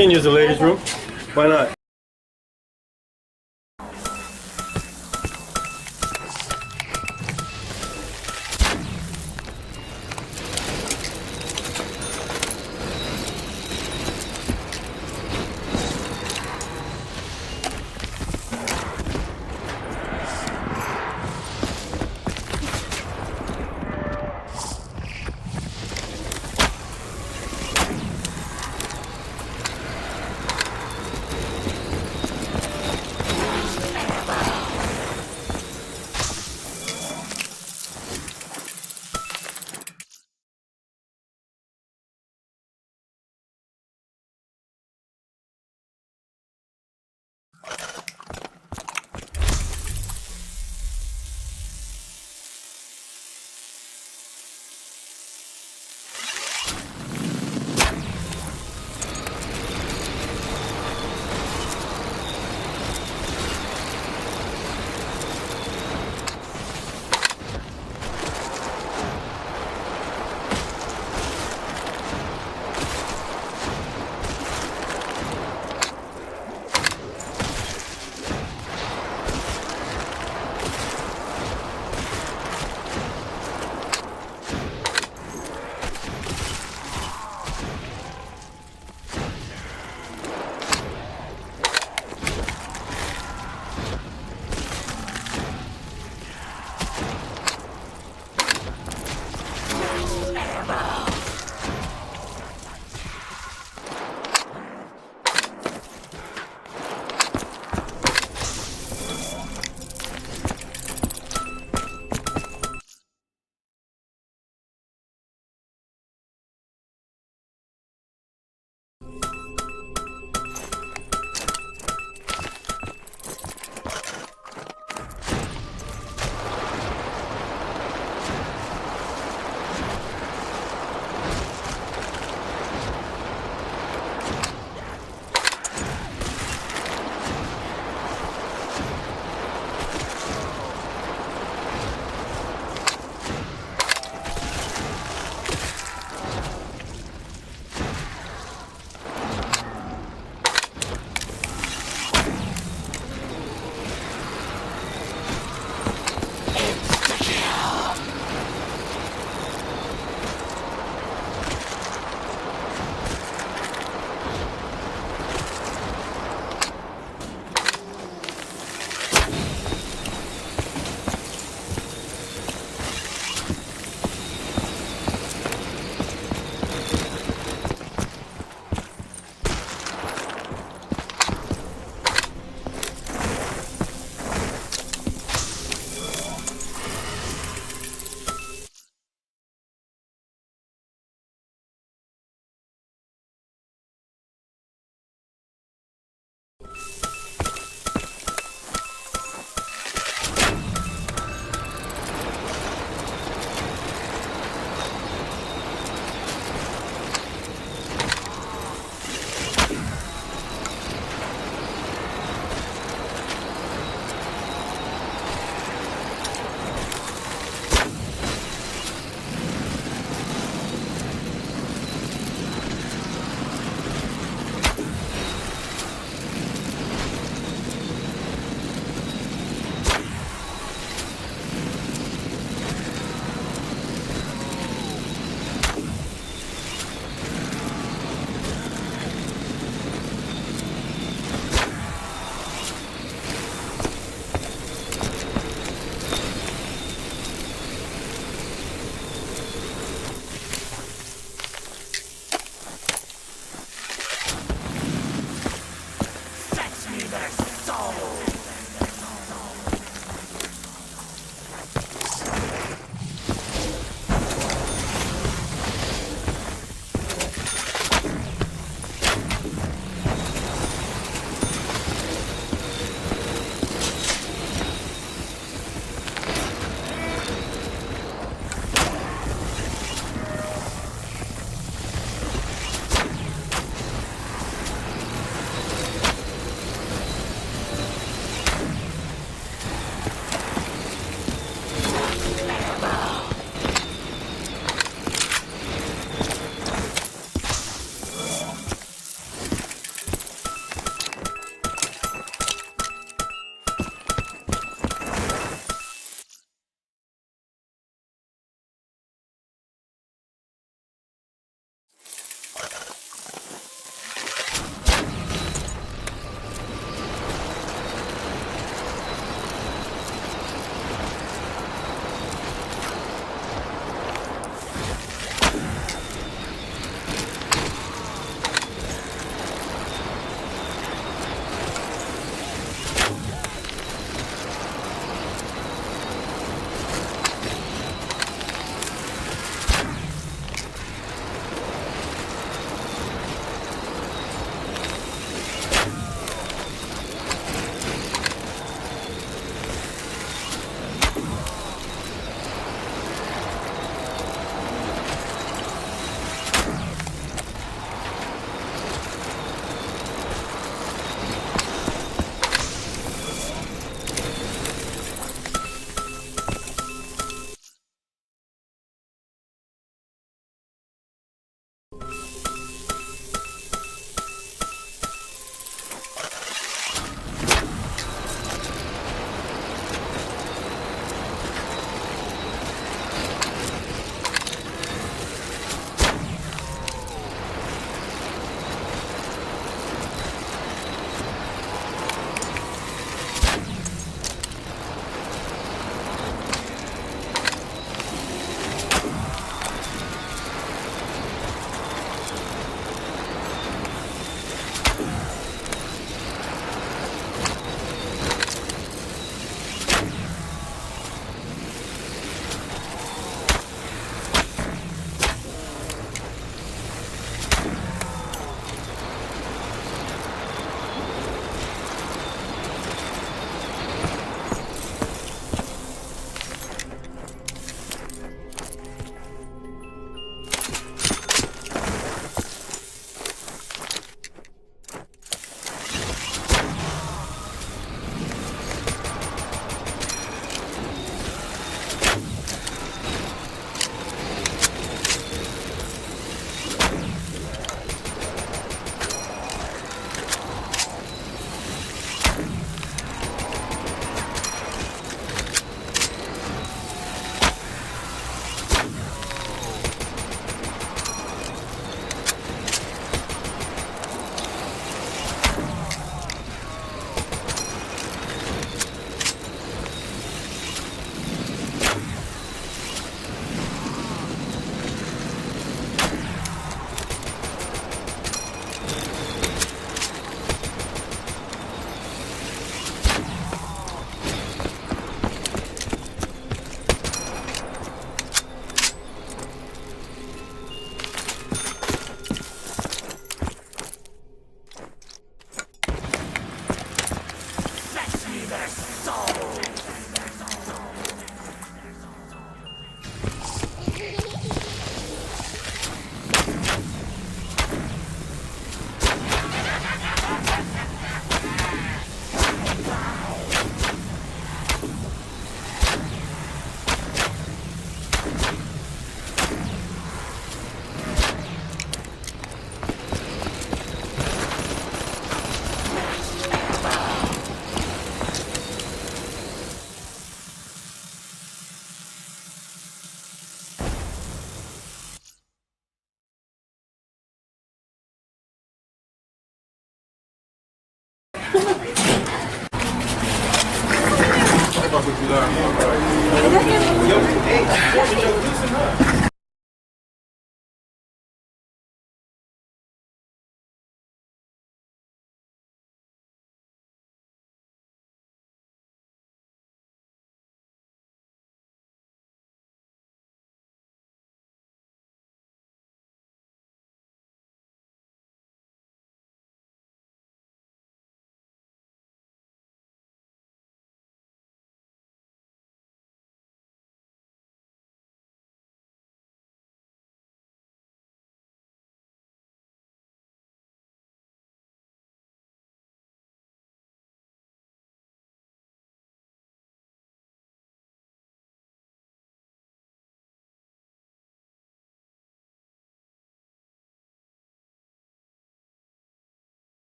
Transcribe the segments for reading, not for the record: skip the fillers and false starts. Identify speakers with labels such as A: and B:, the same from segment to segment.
A: Can use the ladies' room. Why not?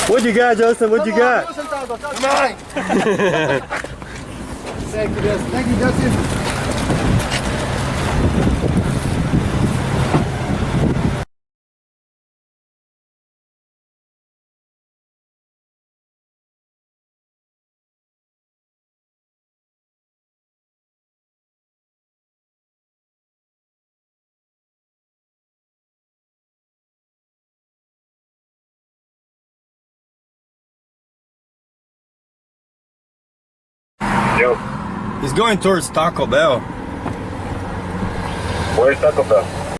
A: What you got, Justin? What you got?
B: Come on. Thank you, Justin.
C: Yo,
A: He's going towards Taco Bell.
C: where's Taco Bell?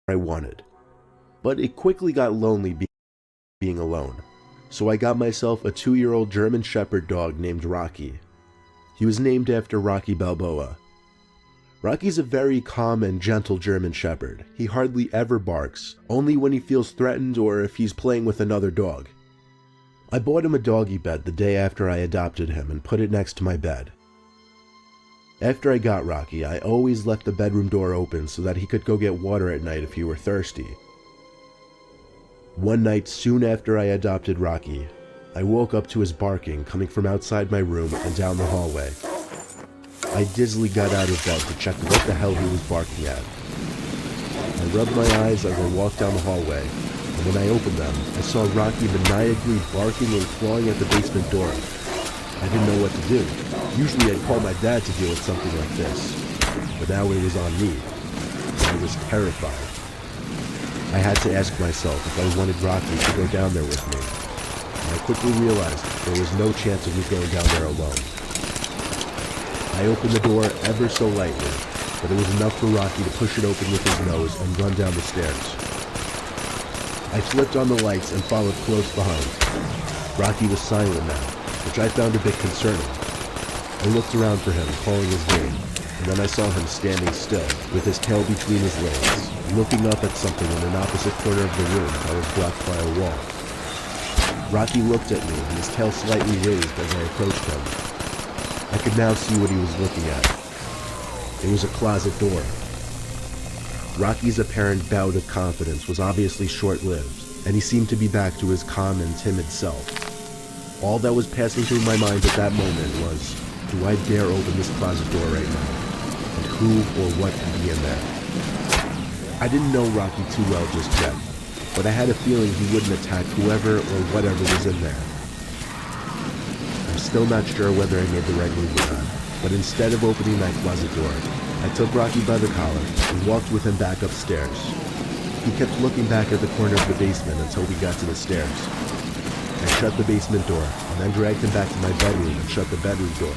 D: I wanted. But it quickly got lonely being alone. So I got myself a 2-year-old German Shepherd dog named Rocky. He was named after Rocky Balboa. Rocky's a very calm and gentle German Shepherd. He hardly ever barks, only when he feels threatened or if he's playing with another dog. I bought him a doggy bed the day after I adopted him and put it next to my bed. After I got Rocky, I always left the bedroom door open so that he could go get water at night if he were thirsty. One night soon after I adopted Rocky, I woke up to his barking coming from outside my room and down the hallway. I dizzily got out of bed to check what the hell he was barking at. I rubbed my eyes as I walked down the hallway, and when I opened them, I saw Rocky maniacally barking and clawing at the basement door. I didn't know what to do. Usually I'd call my dad to deal with something like this, but now it was on me. I was terrified. I had to ask myself if I wanted Rocky to go down there with me, and I quickly realized there was no chance of me going down there alone. I opened the door ever so lightly, but it was enough for Rocky to push it open with his nose and run down the stairs. I flipped on the lights and followed close behind. Rocky was silent now, which I found a bit concerning. I looked around for him, calling his name, and then I saw him standing still, with his tail between his legs, looking up at something in an opposite corner of the room that was blocked by a wall. Rocky looked at me, and his tail slightly raised as I approached him. I could now see what he was looking at. It was a closet door. Rocky's apparent bout of confidence was obviously short-lived, and he seemed to be back to his calm and timid self. All that was passing through my mind at that moment was, do I dare open this closet door right now? And who or what could be in there? I didn't know Rocky too well just yet, but I had a feeling he wouldn't attack whoever or whatever was in there. I'm still not sure whether I made the right move or not, but instead of opening that closet door, I took Rocky by the collar and walked with him back upstairs. He kept looking back at the corner of the basement until we got to the stairs. I shut the basement door and then dragged him back to my bedroom and shut the bedroom door.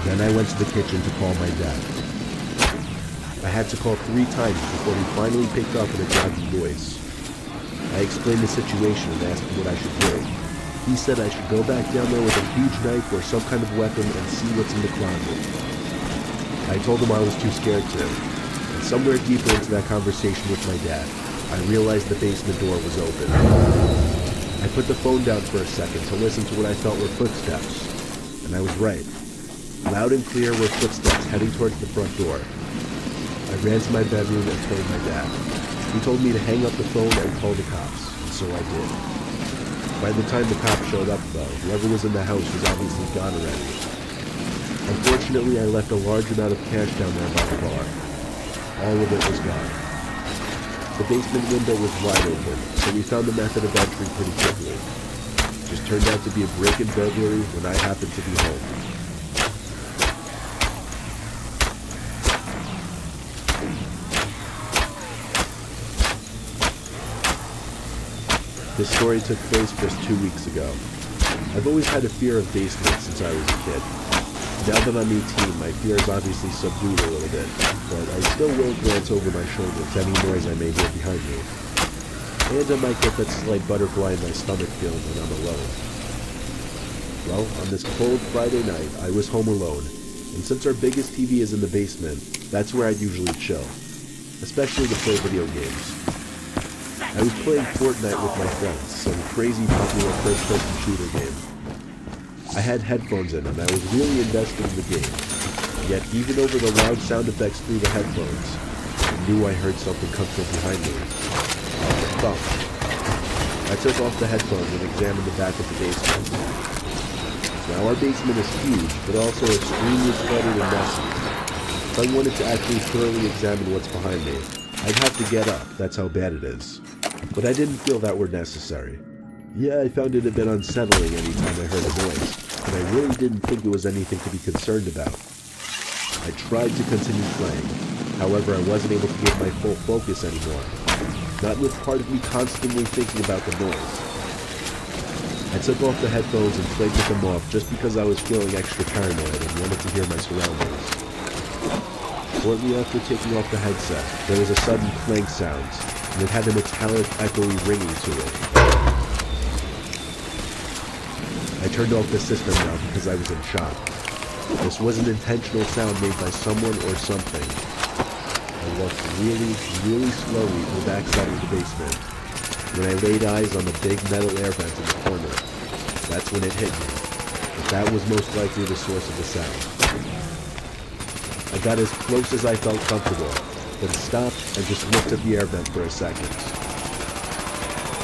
D: Then I went to the kitchen to call my dad. I had to call 3 times before he finally picked up in a groggy voice. I explained the situation and asked him what I should do. He said I should go back down there with a huge knife or some kind of weapon and see what's in the closet. I told him I was too scared to, and somewhere deeper into that conversation with my dad, I realized the basement door was open. I put the phone down for a second to listen to what I felt were footsteps, and I was right. Loud and clear were footsteps heading towards the front door. I ran to my bedroom and told my dad. He told me to hang up the phone and call the cops, and so I did. By the time the cops showed up, though, whoever was in the house was obviously gone already. Unfortunately, I left a large amount of cash down there by the bar. All of it was gone. The basement window was wide open, so we found the method of entry pretty quickly. It just turned out to be a break-in burglary when I happened to be home. This story took place just 2 weeks ago. I've always had a fear of basements since I was a kid. Now that I'm 18, my fear is obviously subdued a little bit, but I still will glance over my shoulder to any noise I may hear behind me. And I might get that slight butterfly in my stomach feeling when I'm alone. Well, on this cold Friday night, I was home alone, and since our biggest TV is in the basement, that's where I'd usually chill, especially to play video games. I was playing Fortnite with my friends, some crazy popular first-person shooter game. I had headphones in and I was really invested in the game. Yet even over the loud sound effects through the headphones, I knew I heard something come from behind me. A thump. I took off the headphones and examined the back of the basement. Now our basement is huge, but also extremely cluttered and messy. If I wanted to actually thoroughly examine what's behind me, I'd have to get up, that's how bad it is. But I didn't feel that were necessary. Yeah, I found it a bit unsettling any time I heard a noise, but I really didn't think it was anything to be concerned about. I tried to continue playing, however I wasn't able to give my full focus anymore, not with part of me constantly thinking about the noise. I took off the headphones and played with them off just because I was feeling extra paranoid and wanted to hear my surroundings. Shortly after taking off the headset, there was a sudden clank sound, and it had a metallic, echoey ringing to it. I turned off the system now because I was in shock. This was an intentional sound made by someone or something. I walked really, really slowly to the backside of the basement. When I laid eyes on the big metal air vent in the corner, that's when it hit me. But that was most likely the source of the sound. I got as close as I felt comfortable, then stopped and just looked at the air vent for a second.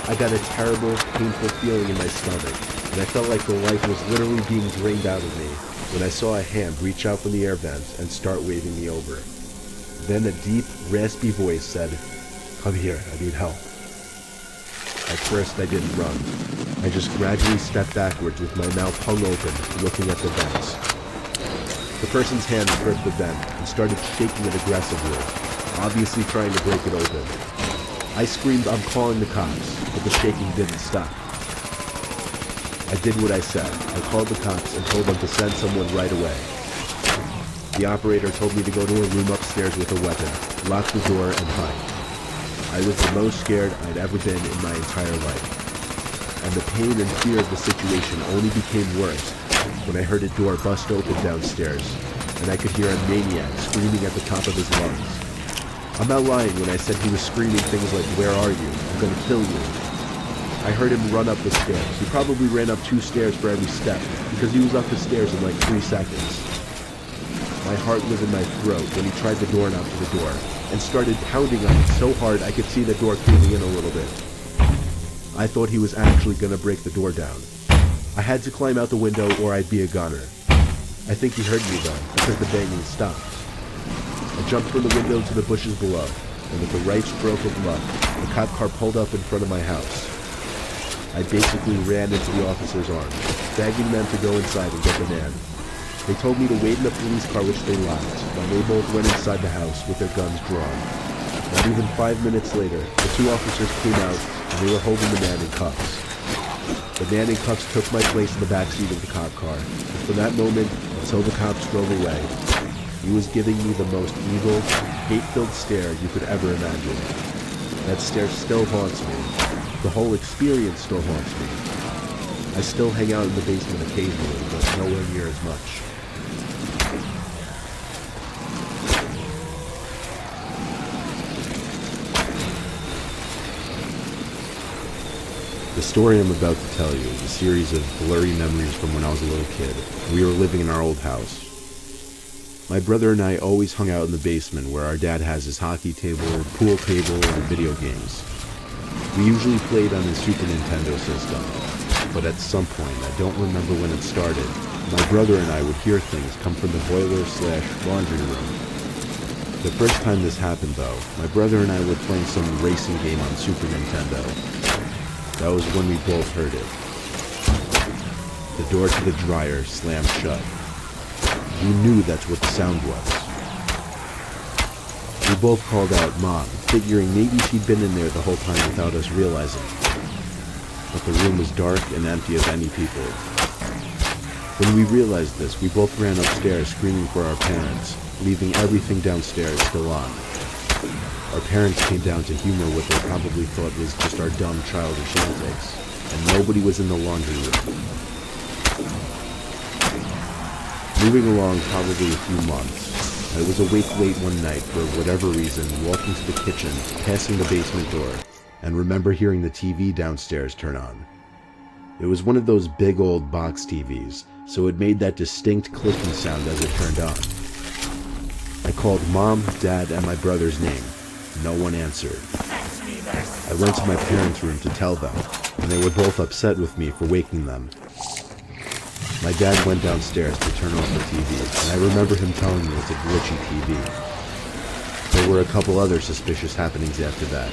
D: I got a terrible, painful feeling in my stomach, and I felt like the life was literally being drained out of me when I saw a hand reach out from the air vent and start waving me over. Then a deep, raspy voice said, "Come here, I need help." At first I didn't run. I just gradually stepped backwards with my mouth hung open, looking at the vents. The person's hand gripped the vent and started shaking it aggressively, obviously trying to break it open. I screamed, "I'm calling the cops," but the shaking didn't stop. I did what I said. I called the cops and told them to send someone right away. The operator told me to go to a room upstairs with a weapon, lock the door, and hide. I was the most scared I'd ever been in my entire life. And the pain and fear of the situation only became worse when I heard a door bust open downstairs, and I could hear a maniac screaming at the top of his lungs. I'm not lying when I said he was screaming things like, "Where are you? I'm gonna kill you." I heard him run up the stairs. He probably ran up 2 stairs for every step, because he was up the stairs in like 3 seconds. My heart was in my throat when he tried the doorknob to the door, and started pounding on it so hard I could see the door caving in a little bit. I thought he was actually gonna break the door down. I had to climb out the window or I'd be a goner. I think he heard me though, because the banging stopped. I jumped from the window to the bushes below, and with the right stroke of luck, the cop car pulled up in front of my house. I basically ran into the officer's arms, begging them to go inside and get the man. They told me to wait in the police car, which they locked, while they both went inside the house with their guns drawn. Not even 5 minutes later, the 2 officers came out and they were holding the man in cuffs. The man in cuffs took my place in the backseat of the cop car, and from that moment until the cops drove away, he was giving me the most evil, hate-filled stare you could ever imagine. That stare still haunts me. The whole experience still haunts me. I still hang out in the basement occasionally, but nowhere near as much. story I'm about to tell you is a series of blurry memories from when I was a little kid. We were living in our old house. My brother and I always hung out in the basement where our dad has his hockey table, pool table, and video games. We usually played on his Super Nintendo system, but at some point, I don't remember when it started, my brother and I would hear things come from the boiler/laundry room. The first time this happened though, my brother and I were playing some racing game on Super Nintendo. That was when we both heard it. The door to the dryer slammed shut. We knew that's what the sound was. We both called out Mom, figuring maybe she'd been in there the whole time without us realizing. But the room was dark and empty of any people. When we realized this, we both ran upstairs screaming for our parents, leaving everything downstairs still on. Our parents came down to humor what they probably thought was just our dumb childish antics, and nobody was in the laundry room. Moving along probably a few months, I was awake late one night for whatever reason, walking to the kitchen, passing the basement door, and remember hearing the TV downstairs turn on. It was one of those big old box TVs, so it made that distinct clicking sound as it turned on. I called Mom, Dad, and my brother's name. No one answered. I went to my parents' room to tell them, and they were both upset with me for waking them. My dad went downstairs to turn off the TV, and I remember him telling me it's a glitchy TV. There were a couple other suspicious happenings after that,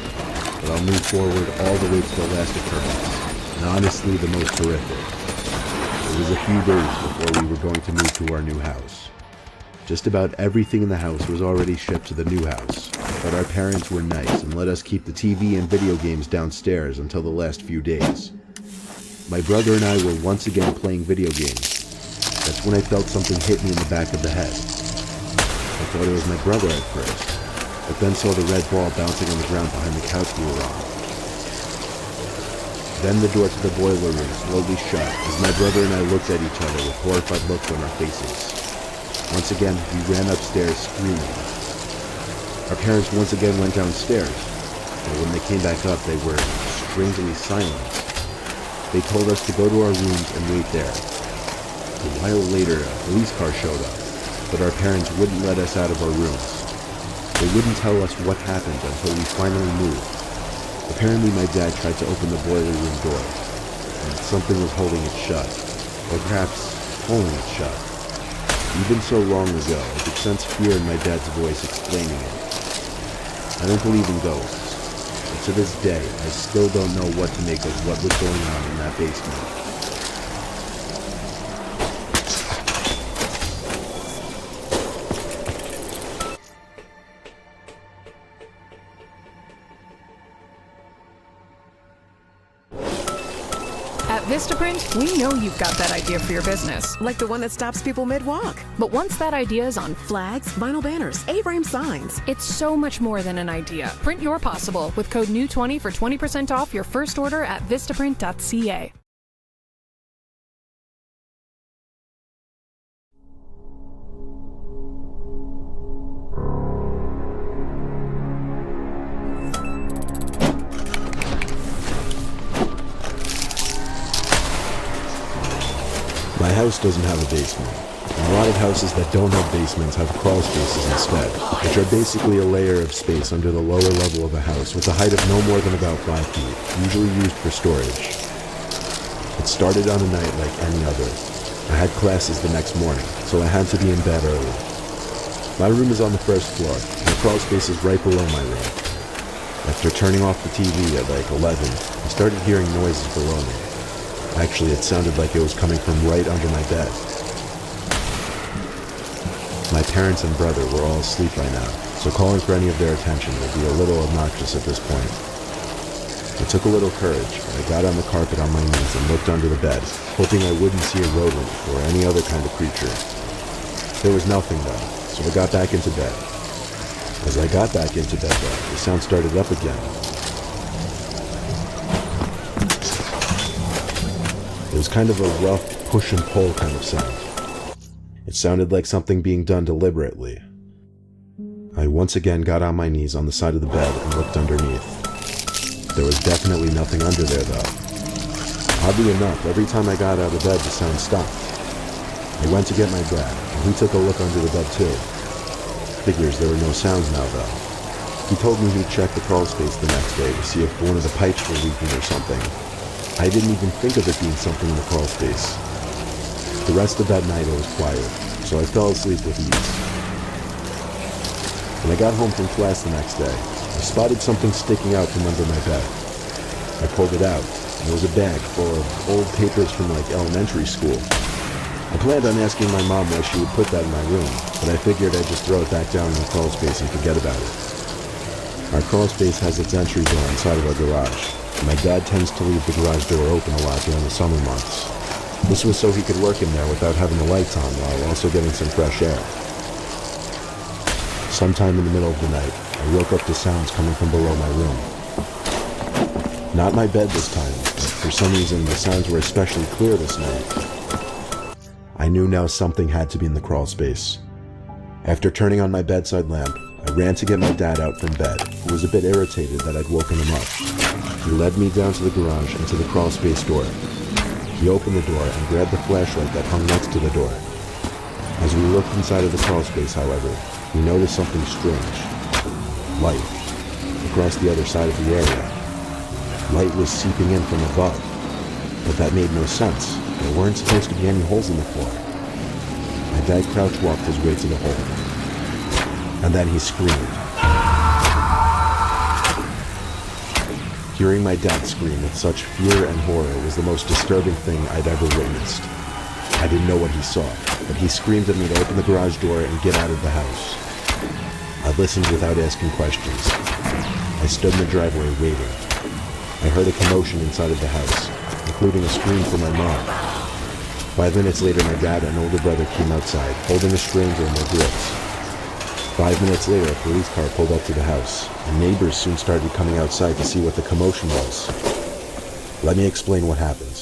D: but I'll move forward all the way to the last occurrence, and honestly the most horrific. It was a few days before we were going to move to our new house. Just about everything in the house was already shipped to the new house, but our parents were nice and let us keep the TV and video games downstairs until the last few days. My brother and I were once again playing video games. That's when I felt something hit me in the back of the head. I thought it was my brother at first, but then saw the red ball bouncing on the ground behind the couch we were on. Then the door to the boiler room slowly shut as my brother and I looked at each other with horrified looks on our faces. Once again, we ran upstairs screaming. Our parents once again went downstairs, but when they came back up, they were strangely silent. They told us to go to our rooms and wait there. A while later, a police car showed up, but our parents wouldn't let us out of our rooms. They wouldn't tell us what happened until we finally moved. Apparently my dad tried to open the boiler room door, and something was holding it shut, or perhaps pulling it shut. Even so long ago, I could sense fear in my dad's voice explaining it. I don't believe in ghosts. To this day, I still don't know what to make of what was going on in that basement.
C: At Vistaprint, we know you've got that idea for your business.
E: Like the one that stops people mid-walk.
C: But once that idea is on
E: Flags, vinyl banners, A-frame signs.
C: it's so much more than an idea. Print your possible with code NEW20 for 20% off your first order at vistaprint.ca.
D: My house doesn't have a basement. And a lot of houses that don't have basements have crawl spaces instead, which are basically a layer of space under the lower level of a house with a height of no more than about 5 feet, usually used for storage. It started on a night like any other. I had classes the next morning, so I had to be in bed early. My room is on the first floor, and the crawl space is right below my room. After turning off the TV at like 11, I started hearing noises below me. Actually, it sounded like it was coming from right under my bed. My parents and brother were all asleep by now, so calling for any of their attention would be a little obnoxious at this point. It took a little courage, but I got on the carpet on my knees and looked under the bed, hoping I wouldn't see a rodent or any other kind of creature. There was nothing though, so I got back into bed. As I got back into bed though, the sound started up again. It was kind of a rough push and pull kind of sound. It sounded like something being done deliberately. I once again got on my knees on the side of the bed and looked underneath. There was definitely nothing under there though. Oddly enough, every time I got out of bed, the sound stopped. I went to get my dad, and he took a look under the bed too. Figures there were no sounds now though. He told me he'd check the crawl space the next day to see if one of the pipes were leaking or something. I didn't even think of it being something in the crawl space. The rest of that night it was quiet, so I fell asleep with ease. When I got home from class the next day, I spotted something sticking out from under my bed. I pulled it out, and it was a bag full of old papers from like elementary school. I planned on asking my mom why she would put that in my room, but I figured I'd just throw it back down in the crawl space and forget about it. Our crawl space has its entry door inside of our garage. My dad tends to leave the garage door open a lot during the summer months. This was so he could work in there without having the lights on while also getting some fresh air. Sometime in the middle of the night, I woke up to sounds coming from below my room. Not my bed this time, but for some reason the sounds were especially clear this night. I knew now something had to be in the crawl space. After turning on my bedside lamp, I ran to get my dad out from bed, who was a bit irritated that I'd woken him up. He led me down to the garage and to the crawl space door. He opened the door and grabbed the flashlight that hung next to the door. As we looked inside of the crawl space, however, we noticed something strange. Light. Across the other side of the area. Light was seeping in from above. But that made no sense. There weren't supposed to be any holes in the floor. My dad crouch walked his way to the hole. And then he screamed. Hearing my dad scream with such fear and horror was the most disturbing thing I'd ever witnessed. I didn't know what he saw, but he screamed at me to open the garage door and get out of the house. I listened without asking questions. I stood in the driveway waiting. I heard a commotion inside of the house, including a scream from my mom. 5 minutes later, my dad and older brother came outside, holding a stranger in their grips. 5 minutes later, a police car pulled up to the house, and neighbors soon started coming outside to see what the commotion was. Let me explain what happened.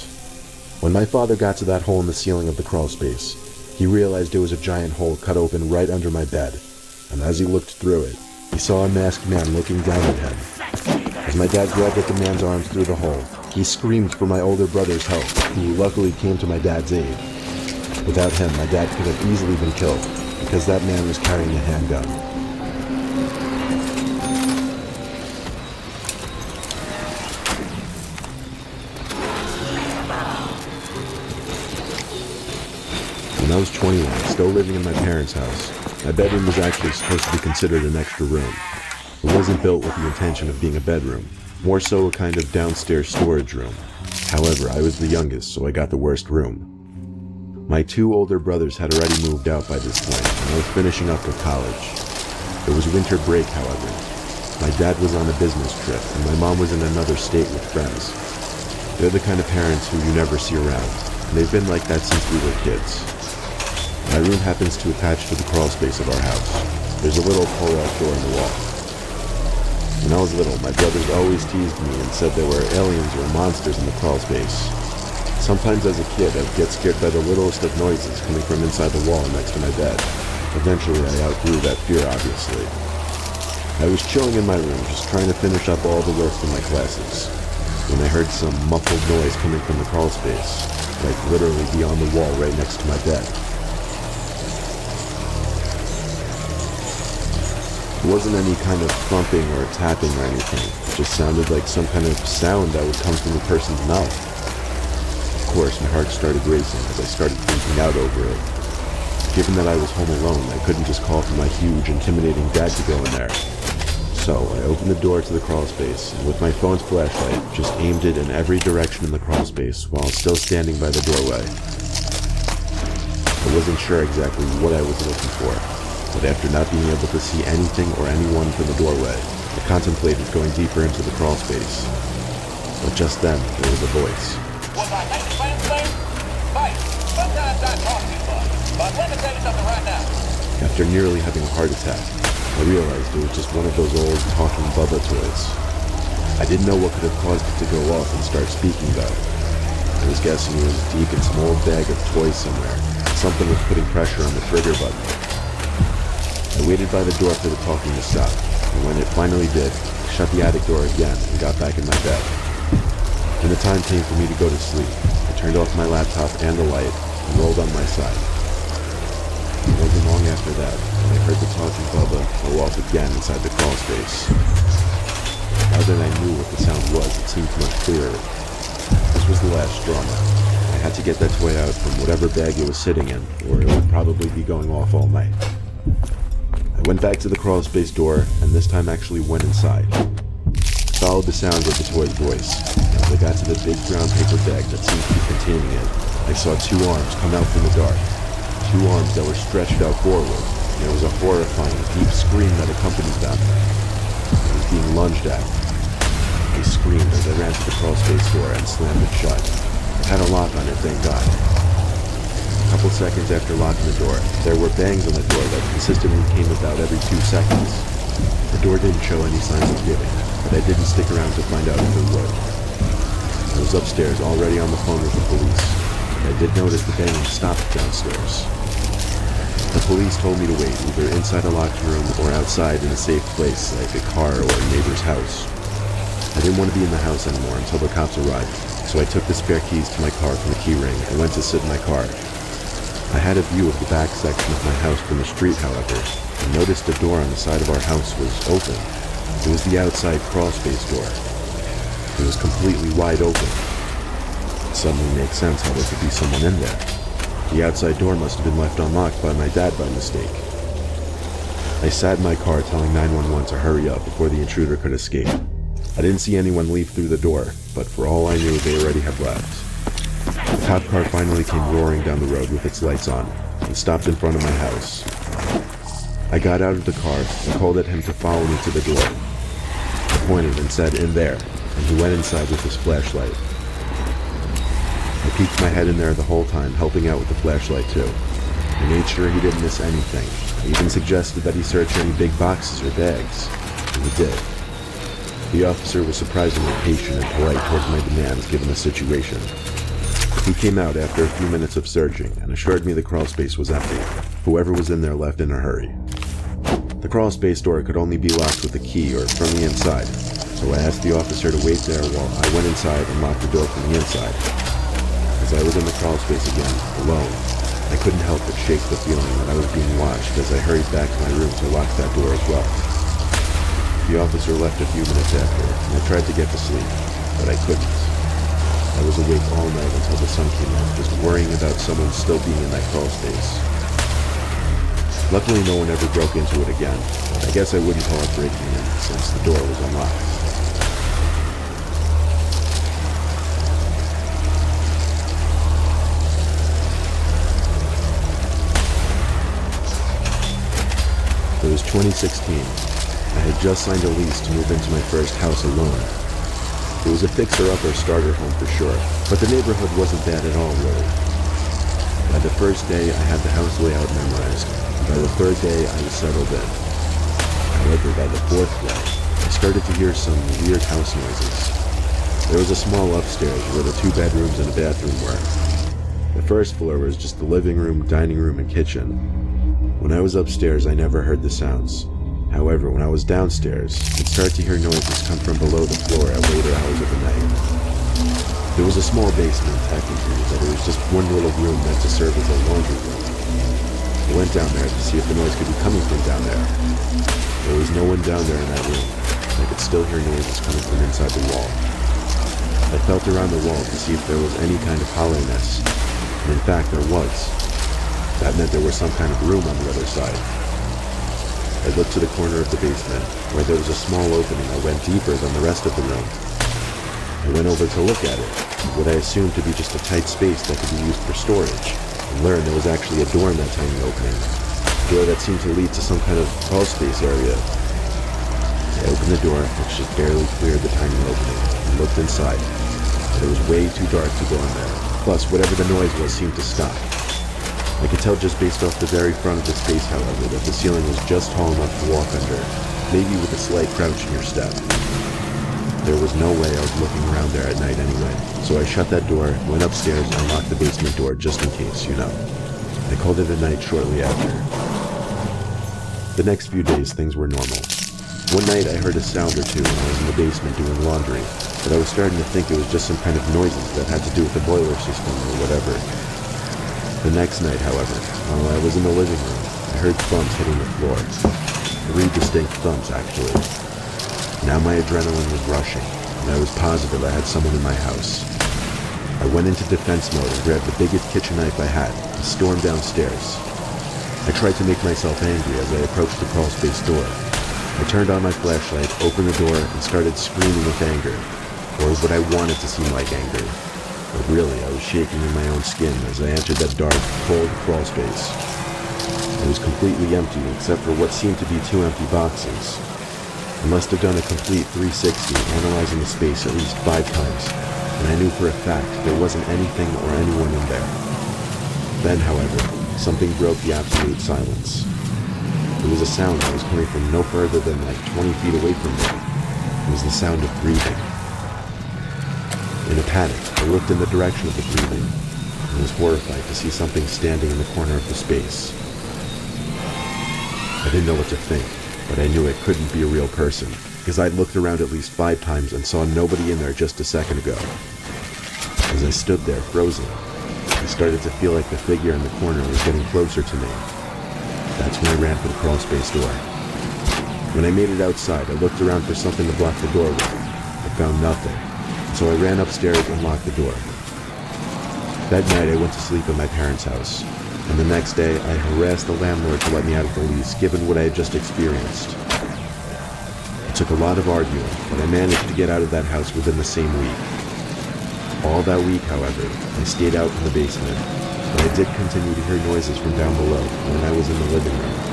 D: When my father got to that hole in the ceiling of the crawl space, he realized it was a giant hole cut open right under my bed, and as he looked through it, he saw a masked man looking down at him. As my dad grabbed at the man's arms through the hole, he screamed for my older brother's help, who luckily came to my dad's aid. Without him, my dad could have easily been killed, because that man was carrying a handgun. When I was 21, still living in my parents' house, my bedroom was actually supposed to be considered an extra room. It wasn't built with the intention of being a bedroom, more so a kind of downstairs storage room. However, I was the youngest, so I got the worst room. My two older brothers had already moved out by this point, and I was finishing up with college. It was winter break, however. My dad was on a business trip, and my mom was in another state with friends. They're the kind of parents who you never see around, and they've been like that since we were kids. My room happens to attach to the crawl space of our house. There's a little pull-out door in the wall. When I was little, my brothers always teased me and said there were aliens or monsters in the crawl space. Sometimes as a kid, I'd get scared by the littlest of noises coming from inside the wall next to my bed. Eventually, I outgrew that fear, obviously. I was chilling in my room, just trying to finish up all the work for my classes, when I heard some muffled noise coming from the crawl space, like literally beyond the wall right next to my bed. It wasn't any kind of thumping or tapping or anything. It just sounded like some kind of sound that would come from a person's mouth. Of course, my heart started racing as I started freaking out over it. Given that I was home alone, I couldn't just call for my huge, intimidating dad to go in there. So I opened the door to the crawl space, and with my phone's flashlight, just aimed it in every direction in the crawl space while still standing by the doorway. I wasn't sure exactly what I was looking for, but after not being able to see anything or anyone from the doorway, I contemplated going deeper into the crawl space. But just then, there was a voice.
F: Was I making plans, Blaine? Mike, sometimes I talk too much, but let me tell you something right now.
D: After nearly having a heart attack, I realized it was just one of those old talking Bubba toys. I didn't know what could have caused it to go off and start speaking though. I was guessing it was deep in some old bag of toys somewhere. Something was putting pressure on the trigger button. I waited by the door for the talking to stop, and when it finally did, I shut the attic door again and got back in my bed. When the time came for me to go to sleep, I turned off my laptop and the light and rolled on my side. It wasn't long after that when I heard the talking Bubba go off again inside the crawl space. Now that I knew what the sound was, it seemed much clearer. This was the last straw now. I had to get that toy out from whatever bag it was sitting in, or it would probably be going off all night. I went back to the crawl space door, and this time actually went inside. I followed the sound of the toy's voice, and as I got to the big brown paper bag that seemed to be containing it, I saw two arms come out from the dark. Two arms that were stretched out forward, and there was a horrifying, deep scream that accompanied them. It was being lunged at. I screamed as I ran to the crawl space door and slammed it shut. It had a lock on it, thank God. A couple seconds after locking the door, there were bangs on the door that consistently came about every 2 seconds. The door didn't show any signs of giving, but I didn't stick around to find out if it would. I was upstairs already on the phone with the police, and I did notice the banging stopped downstairs. The police told me to wait either inside a locked room or outside in a safe place like a car or a neighbor's house. I didn't want to be in the house anymore until the cops arrived, so I took the spare keys to my car from the key ring and went to sit in my car. I had a view of the back section of my house from the street, however, and noticed the door on the side of our house was open. It was the outside crawl space door. It was completely wide open. It suddenly made sense how there could be someone in there. The outside door must have been left unlocked by my dad by mistake. I sat in my car telling 911 to hurry up before the intruder could escape. I didn't see anyone leave through the door, but for all I knew, they already had left. The cop car finally came roaring down the road with its lights on and stopped in front of my house. I got out of the car and called at him to follow me to the door. I pointed and said, "In there," and he went inside with his flashlight. I peeked my head in there the whole time, helping out with the flashlight too. I made sure he didn't miss anything. I even suggested that he search any big boxes or bags, and he did. The officer was surprisingly patient and polite towards my demands given the situation. He came out after a few minutes of searching and assured me the crawl space was empty. Whoever was in there left in a hurry. The crawl space door could only be locked with a key or from the inside, so I asked the officer to wait there while I went inside and locked the door from the inside. As I was in the crawl space again, alone, I couldn't help but shake the feeling that I was being watched as I hurried back to my room to lock that door as well. The officer left a few minutes after, and I tried to get to sleep, but I couldn't. I was awake all night until the sun came out, just worrying about someone still being in that crawl space. Luckily, no one ever broke into it again, but I guess I wouldn't call it breaking in, since the door was unlocked. It was 2016. I had just signed a lease to move into my first house alone. It was a fixer-upper starter home for sure, but the neighborhood wasn't bad at all, really. By the first day, I had the house layout memorized, and by the third day, I was settled in. However, by the fourth day, I started to hear some weird house noises. There was a small upstairs where the 2 bedrooms and a bathroom were. The first floor was just the living room, dining room, and kitchen. When I was upstairs, I never heard the sounds. However, when I was downstairs, I'd start to hear noises come from below the floor at later hours of the night. There was a small basement, technically, but it was just one little room meant to serve as a laundry room. I went down there to see if the noise could be coming from down there. There was no one down there in that room. I could still hear noises coming from inside the wall. I felt around the wall to see if there was any kind of hollowness, and in fact there was. That meant there was some kind of room on the other side. I looked to the corner of the basement, where there was a small opening that went deeper than the rest of the room. I went over to look at it, what I assumed to be just a tight space that could be used for storage, and learned there was actually a door in that tiny opening. A door that seemed to lead to some kind of crawl space area. I opened the door, which just barely cleared the tiny opening, and looked inside. But it was way too dark to go in there. Plus, whatever the noise was seemed to stop. I could tell just based off the very front of the space, however, that the ceiling was just tall enough to walk under, maybe with a slight crouch in your step. There was no way I was looking around there at night anyway, so I shut that door, went upstairs, and unlocked the basement door just in case, you know. I called it a night shortly after. The next few days, things were normal. One night I heard a sound or two when I was in the basement doing laundry. but I was starting to think it was just some kind of noises that had to do with the boiler system or whatever. The next night, however, while I was in the living room, I heard thumps hitting the floor. 3 distinct thumps, actually. Now my adrenaline was rushing, and I was positive I had someone in my house. I went into defense mode and grabbed the biggest kitchen knife I had and stormed downstairs. I tried to make myself angry as I approached the crawl space door. I turned on my flashlight, opened the door, and started screaming with anger, or what I wanted to seem like anger. But really, I was shaking in my own skin as I entered that dark, cold crawl space. It was completely empty except for what seemed to be 2 empty boxes. I must have done a complete 360, analyzing the space at least 5 times, and I knew for a fact there wasn't anything or anyone in there. Then, however, something broke the absolute silence. It was a sound that was coming from no further than like 20 feet away from me. It was the sound of breathing. In a panic, I looked in the direction of the breathing and was horrified to see something standing in the corner of the space. I didn't know what to think, but I knew it couldn't be a real person, because I'd looked around at least 5 times and saw nobody in there just a second ago. As I stood there, frozen, I started to feel like the figure in the corner was getting closer to me. That's when I ran for the crawl space door. When I made it outside, I looked around for something to block the door with. I found nothing, so I ran upstairs and locked the door. That night I went to sleep at my parents' house, and the next day I harassed the landlord to let me out of the lease given what I had just experienced. It took a lot of arguing, but I managed to get out of that house within the same week. All that week, however, I stayed out in the basement, but I did continue to hear noises from down below when I was in the living room.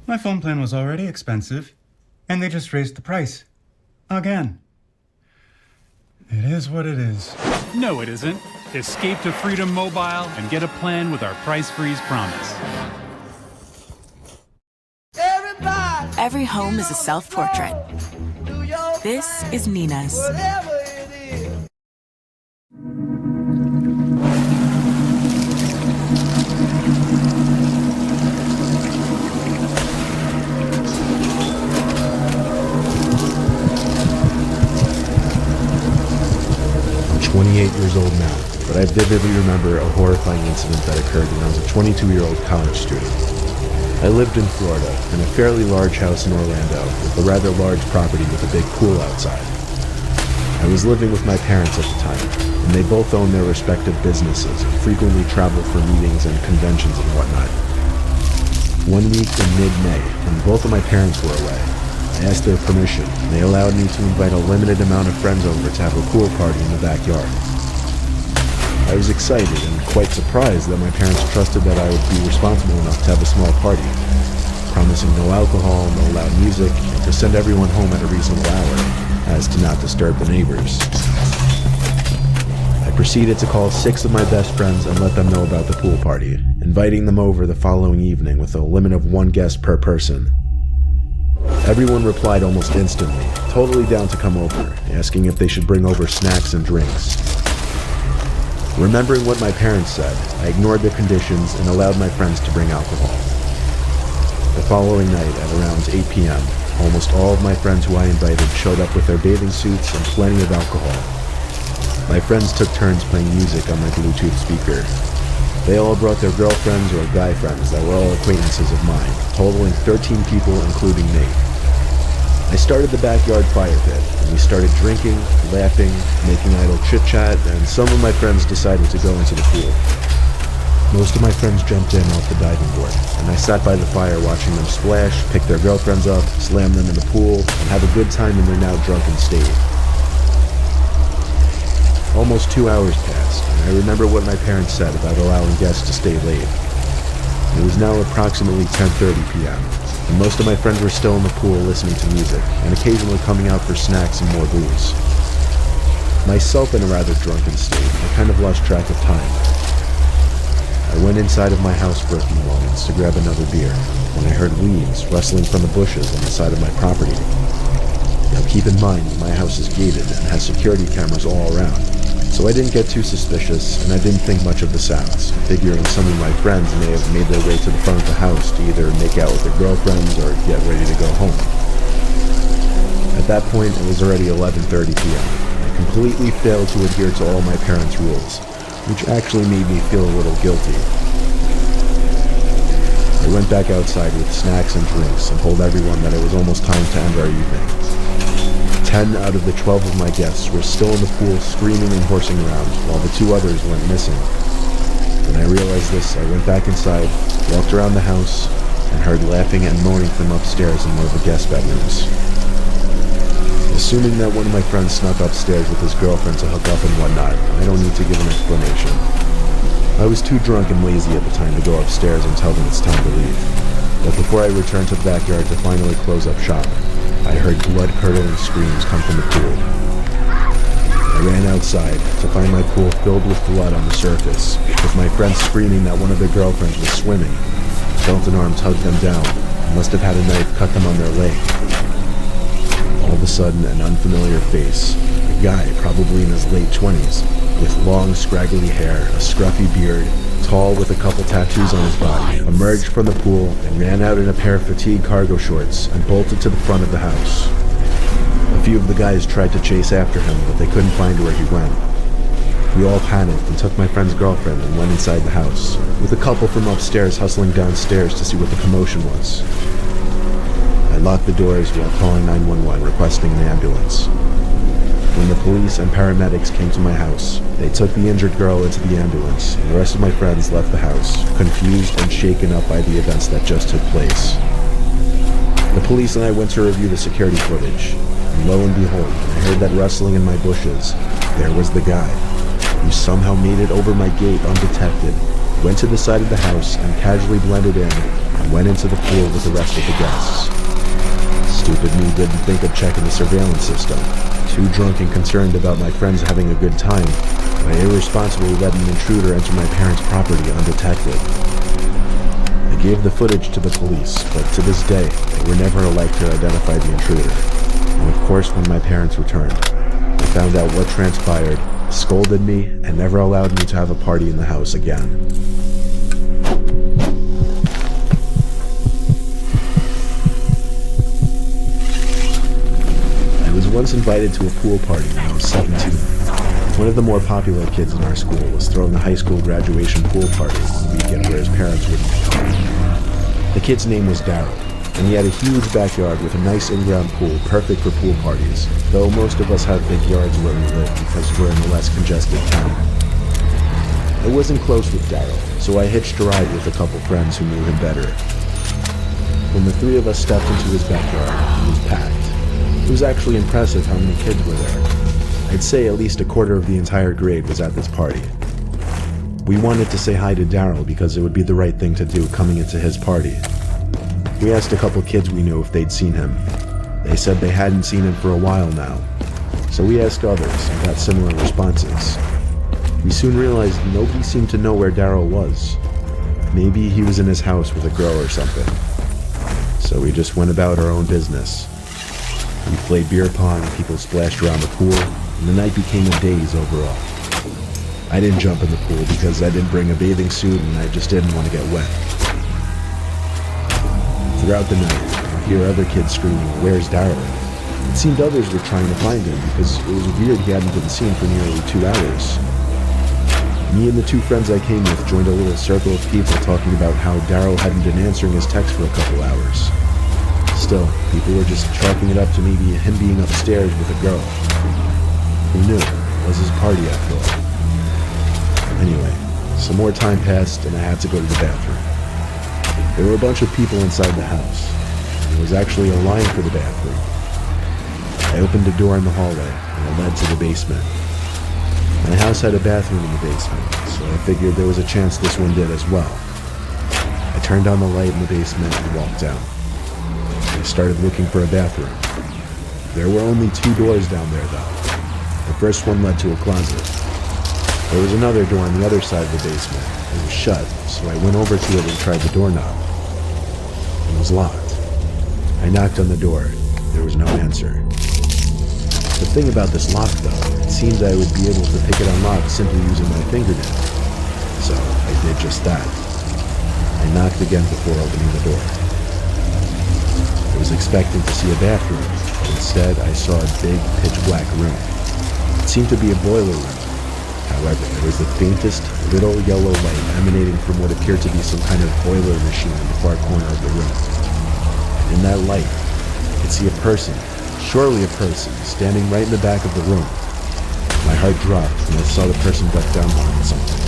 G: My phone plan was already expensive, and they just raised the price. Again. It is what it is.
H: No, it isn't. Escape to Freedom Mobile and get a plan with our price freeze promise.
E: Every home is a self-portrait. This is Nina's.
D: 28 years old now, but I vividly remember a horrifying incident that occurred when I was a 22-year-old college student. I lived in Florida, in a fairly large house in Orlando, with a rather large property with a big pool outside. I was living with my parents at the time, and they both owned their respective businesses and frequently traveled for meetings and conventions and whatnot. One week in mid-May, when both of my parents were away, I asked their permission, and they allowed me to invite a limited amount of friends over to have a pool party in the backyard. I was excited and quite surprised that my parents trusted that I would be responsible enough to have a small party, promising no alcohol, no loud music, and to send everyone home at a reasonable hour, as to not disturb the neighbors. I proceeded to call 6 of my best friends and let them know about the pool party, inviting them over the following evening with a limit of 1 guest per person. Everyone replied almost instantly, totally down to come over, asking if they should bring over snacks and drinks. Remembering what my parents said, I ignored their conditions and allowed my friends to bring alcohol. The following night at around 8 p.m., almost all of my friends who I invited showed up with their bathing suits and plenty of alcohol. My friends took turns playing music on my Bluetooth speaker. They all brought their girlfriends or guy friends that were all acquaintances of mine, totaling 13 people including me. I started the backyard fire pit, and we started drinking, laughing, making idle chit-chat, and some of my friends decided to go into the pool. Most of my friends jumped in off the diving board, and I sat by the fire watching them splash, pick their girlfriends up, slam them in the pool, and have a good time in their now drunken state. Almost 2 hours passed, and I remember what my parents said about allowing guests to stay late. It was now approximately 10:30 p.m., and most of my friends were still in the pool listening to music, and occasionally coming out for snacks and more booze. Myself in a rather drunken state, I kind of lost track of time. I went inside of my house for a few moments to grab another beer, when I heard leaves rustling from the bushes on the side of my property. Now keep in mind, my house is gated and has security cameras all around, so I didn't get too suspicious, and I didn't think much of the sounds, figuring some of my friends may have made their way to the front of the house to either make out with their girlfriends or get ready to go home. At that point, it was already 11:30 p.m. I completely failed to adhere to all my parents' rules, which actually made me feel a little guilty. I went back outside with snacks and drinks and told everyone that it was almost time to end our evening. 10 out of the 12 of my guests were still in the pool screaming and horsing around, while the 2 others went missing. When I realized this, I went back inside, walked around the house, and heard laughing and moaning from upstairs in one of the guest bedrooms. Assuming that one of my friends snuck upstairs with his girlfriend to hook up and whatnot, I don't need to give an explanation. I was too drunk and lazy at the time to go upstairs and tell them it's time to leave. But before I returned to the backyard to finally close up shop, I heard blood-curdling screams come from the pool. I ran outside to find my pool filled with blood on the surface, with my friends screaming that one of their girlfriends was swimming. Felt an arm tug them down, and must have had a knife cut them on their leg. All of a sudden, an unfamiliar face, a guy probably in his late 20s, with long, scraggly hair, a scruffy beard, tall with a couple tattoos on his body, emerged from the pool and ran out in a pair of fatigue cargo shorts and bolted to the front of the house. A few of the guys tried to chase after him, but they couldn't find where he went. We all panicked and took my friend's girlfriend and went inside the house, with a couple from upstairs hustling downstairs to see what the commotion was. I locked the doors while calling 911, requesting an ambulance. When the police and paramedics came to my house, they took the injured girl into the ambulance, and the rest of my friends left the house, confused and shaken up by the events that just took place. The police and I went to review the security footage, and lo and behold, I heard that rustling in my bushes, there was the guy, who somehow made it over my gate undetected, went to the side of the house and casually blended in, and went into the pool with the rest of the guests. Stupid me didn't think of checking the surveillance system. Too drunk and concerned about my friends having a good time, I irresponsibly let an intruder enter my parents' property undetected. I gave the footage to the police, but to this day, they were never allowed to identify the intruder. And of course, when my parents returned, they found out what transpired, scolded me, and never allowed me to have a party in the house again. I was once invited to a pool party when I was 17. One of the more popular kids in our school was throwing a high school graduation pool party on the weekend where his parents wouldn't be home. The kid's name was Daryl, and he had a huge backyard with a nice in-ground pool perfect for pool parties, though most of us have big yards where we live because we're in a less congested town. I wasn't close with Daryl, so I hitched a ride with a couple friends who knew him better. When the 3 of us stepped into his backyard, it was packed. It was actually impressive how many kids were there. I'd say at least a quarter of the entire grade was at this party. We wanted to say hi to Daryl because it would be the right thing to do coming into his party. We asked a couple kids we knew if they'd seen him. They said they hadn't seen him for a while now. So we asked others and got similar responses. We soon realized nobody seemed to know where Daryl was. Maybe he was in his house with a girl or something. So we just went about our own business. We played beer pong, people splashed around the pool, and the night became a daze overall. I didn't jump in the pool because I didn't bring a bathing suit and I just didn't want to get wet. Throughout the night, I'd hear other kids screaming, "Where's Daryl?" It seemed others were trying to find him because it was weird he hadn't been seen for nearly 2 hours. Me and the 2 friends I came with joined a little circle of people talking about how Daryl hadn't been answering his text for a couple hours. Still, people were just chalking it up to maybe him being upstairs with a girl. Who knew? It was his party after all. Anyway, some more time passed and I had to go to the bathroom. There were a bunch of people inside the house. There was actually a line for the bathroom. I opened a door in the hallway and it led to the basement. My house had a bathroom in the basement, so I figured there was a chance this one did as well. I turned on the light in the basement and walked down. I started looking for a bathroom. There were only 2 doors down there though. The first one led to a closet. There was another door on the other side of the basement. It was shut, so I went over to it and tried the doorknob. It was locked. I knocked on the door. There was no answer. The thing about this lock though, it seemed I would be able to pick it unlocked simply using my fingernail. So I did just that. I knocked again before opening the door. I was expecting to see a bathroom, but instead I saw a big pitch black room. It seemed to be a boiler room. However, there was the faintest little yellow light emanating from what appeared to be some kind of boiler machine in the far corner of the room. And in that light, I could see a person, surely a person, standing right in the back of the room. My heart dropped when I saw the person duck down behind something.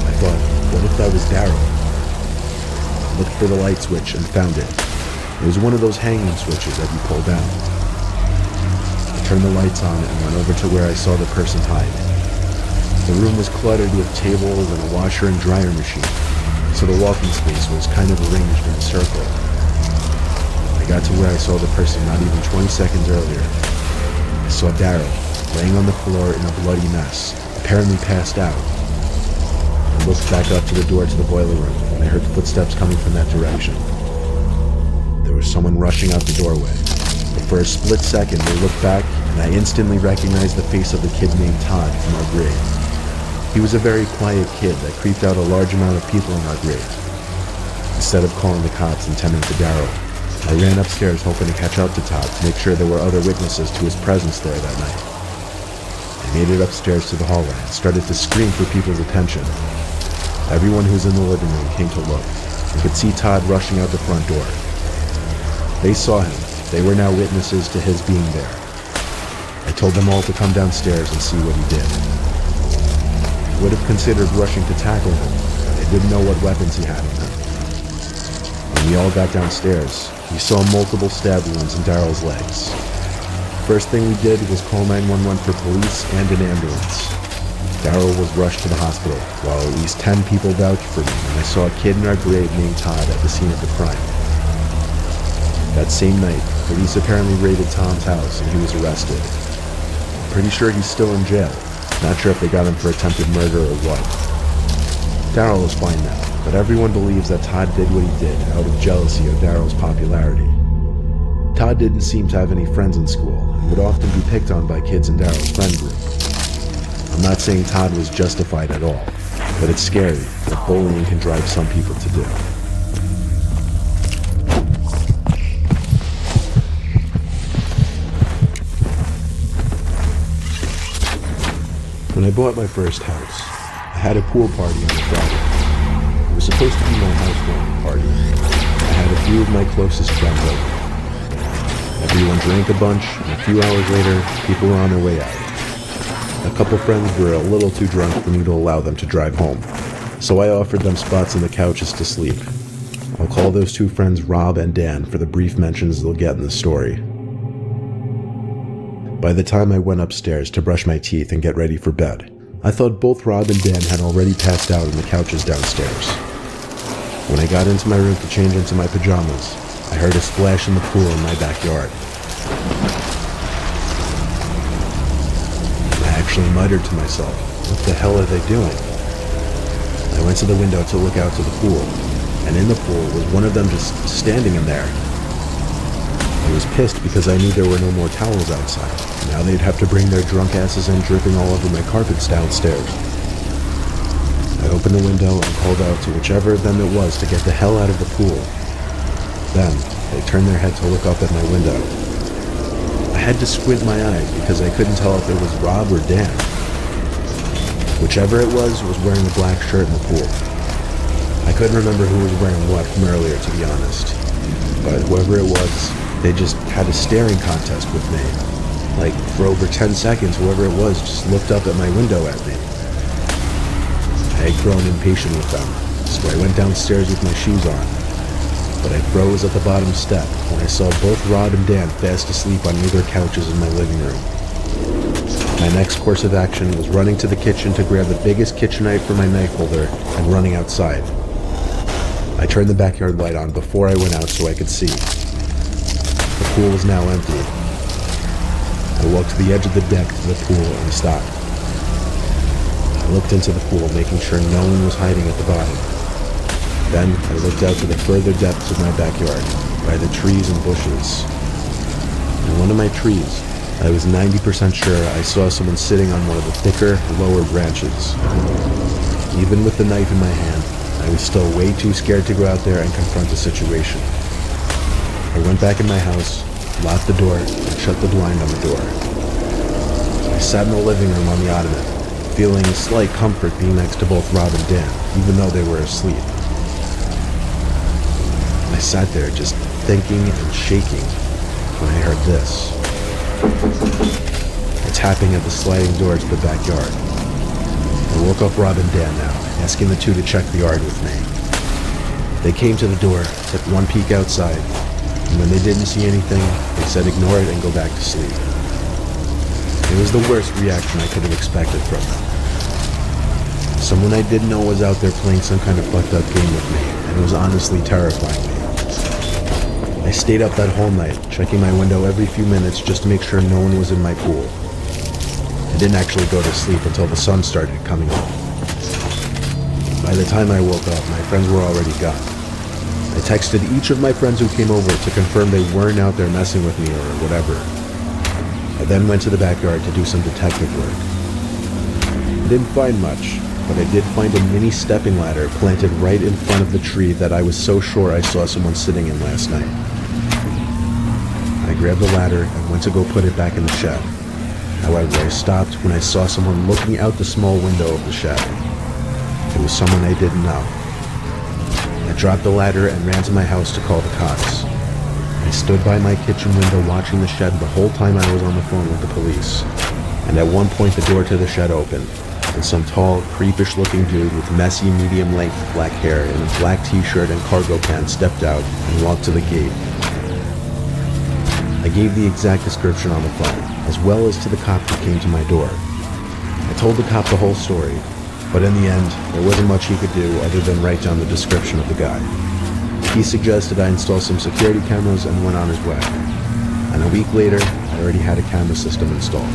D: I thought, what if that was Daryl? I looked for the light switch and found it. It was one of those hanging switches that you pull down. I turned the lights on and went over to where I saw the person hide. The room was cluttered with tables and a washer and dryer machine, so the walking space was kind of arranged in a circle. I got to where I saw the person not even 20 seconds earlier. I saw Daryl laying on the floor in a bloody mess, apparently passed out. I looked back up to the door to the boiler room and I heard footsteps coming from that direction. There was someone rushing out the doorway. But for a split second, they looked back and I instantly recognized the face of the kid named Todd from our grade. He was a very quiet kid that creeped out a large amount of people in our grade. Instead of calling the cops and tending to Daryl, I ran upstairs hoping to catch up to Todd to make sure there were other witnesses to his presence there that night. I made it upstairs to the hallway and started to scream for people's attention. Everyone who was in the living room came to look. I could see Todd rushing out the front door. They saw him. They were now witnesses to his being there. I told them all to come downstairs and see what he did. I would have considered rushing to tackle him, but I didn't know what weapons he had on him. When we all got downstairs, we saw multiple stab wounds in Daryl's legs. First thing we did was call 911 for police and an ambulance. Daryl was rushed to the hospital, while at least 10 people vouched for me when I saw a kid in our grade named Todd at the scene of the crime. That same night, police apparently raided Tom's house and he was arrested. I'm pretty sure he's still in jail. Not sure if they got him for attempted murder or what. Daryl is fine now, but everyone believes that Todd did what he did out of jealousy of Daryl's popularity. Todd didn't seem to have any friends in school and would often be picked on by kids in Daryl's friend group. I'm not saying Todd was justified at all, but it's scary what bullying can drive some people to do. When I bought my first house, I had a pool party on the Friday. It was supposed to be my housewarming party. I had a few of my closest friends over. Everyone drank a bunch, and a few hours later, people were on their way out. A couple friends were a little too drunk for me to allow them to drive home, so I offered them spots on the couches to sleep. I'll call those 2 friends Rob and Dan for the brief mentions they'll get in the story. By the time I went upstairs to brush my teeth and get ready for bed, I thought both Rob and Dan had already passed out on the couches downstairs. When I got into my room to change into my pajamas, I heard a splash in the pool in my backyard. I actually muttered to myself, What the hell are they doing? I went to the window to look out to the pool, and in the pool was one of them just standing in there. I was pissed because I knew there were no more towels outside. Now they'd have to bring their drunk asses in dripping all over my carpets downstairs. I opened the window and called out to whichever of them it was to get the hell out of the pool. Then, they turned their head to look up at my window. I had to squint my eyes because I couldn't tell if it was Rob or Dan. Whichever it was wearing a black shirt in the pool. I couldn't remember who was wearing what from earlier, to be honest. But whoever it was, they just had a staring contest with me. Like, for over 10 seconds, whoever it was just looked up at my window at me. I had grown impatient with them, so I went downstairs with my shoes on. But I froze at the bottom step when I saw both Rod and Dan fast asleep on either couches in my living room. My next course of action was running to the kitchen to grab the biggest kitchen knife from my knife holder and running outside. I turned the backyard light on before I went out so I could see. The pool was now empty. I walked to the edge of the deck to the pool and stopped. I looked into the pool, making sure no one was hiding at the bottom. Then I looked out to the further depths of my backyard, by the trees and bushes. In one of my trees, I was 90% sure I saw someone sitting on one of the thicker, lower branches. Even with the knife in my hand, I was still way too scared to go out there and confront the situation. I went back in my house, locked the door, and shut the blind on the door. I sat in the living room on the ottoman, feeling a slight comfort being next to both Rob and Dan, even though they were asleep. I sat there just thinking and shaking when I heard this. A tapping at the sliding door to the backyard. I woke up Rob and Dan now, asking the two to check the yard with me. They came to the door, took one peek outside, and when they didn't see anything, they said ignore it and go back to sleep. It was the worst reaction I could have expected from them. Someone I didn't know was out there playing some kind of fucked up game with me, and it was honestly terrifying me. I stayed up that whole night, checking my window every few minutes just to make sure no one was in my pool. I didn't actually go to sleep until the sun started coming up. By the time I woke up, my friends were already gone. I texted each of my friends who came over to confirm they weren't out there messing with me or whatever. I then went to the backyard to do some detective work. I didn't find much, but I did find a mini stepping ladder planted right in front of the tree that I was so sure I saw someone sitting in last night. I grabbed the ladder and went to go put it back in the shed. However, I stopped when I saw someone looking out the small window of the shed. It was someone I didn't know. I dropped the ladder and ran to my house to call the cops. I stood by my kitchen window watching the shed the whole time I was on the phone with the police. And at one point the door to the shed opened, and some tall, creepish-looking dude with messy, medium-length black hair and a black t-shirt and cargo pants stepped out and walked to the gate. I gave the exact description on the phone, as well as to the cop who came to my door. I told the cop the whole story, but in the end, there wasn't much he could do other than write down the description of the guy. He suggested I install some security cameras and went on his way. And a week later, I already had a camera system installed.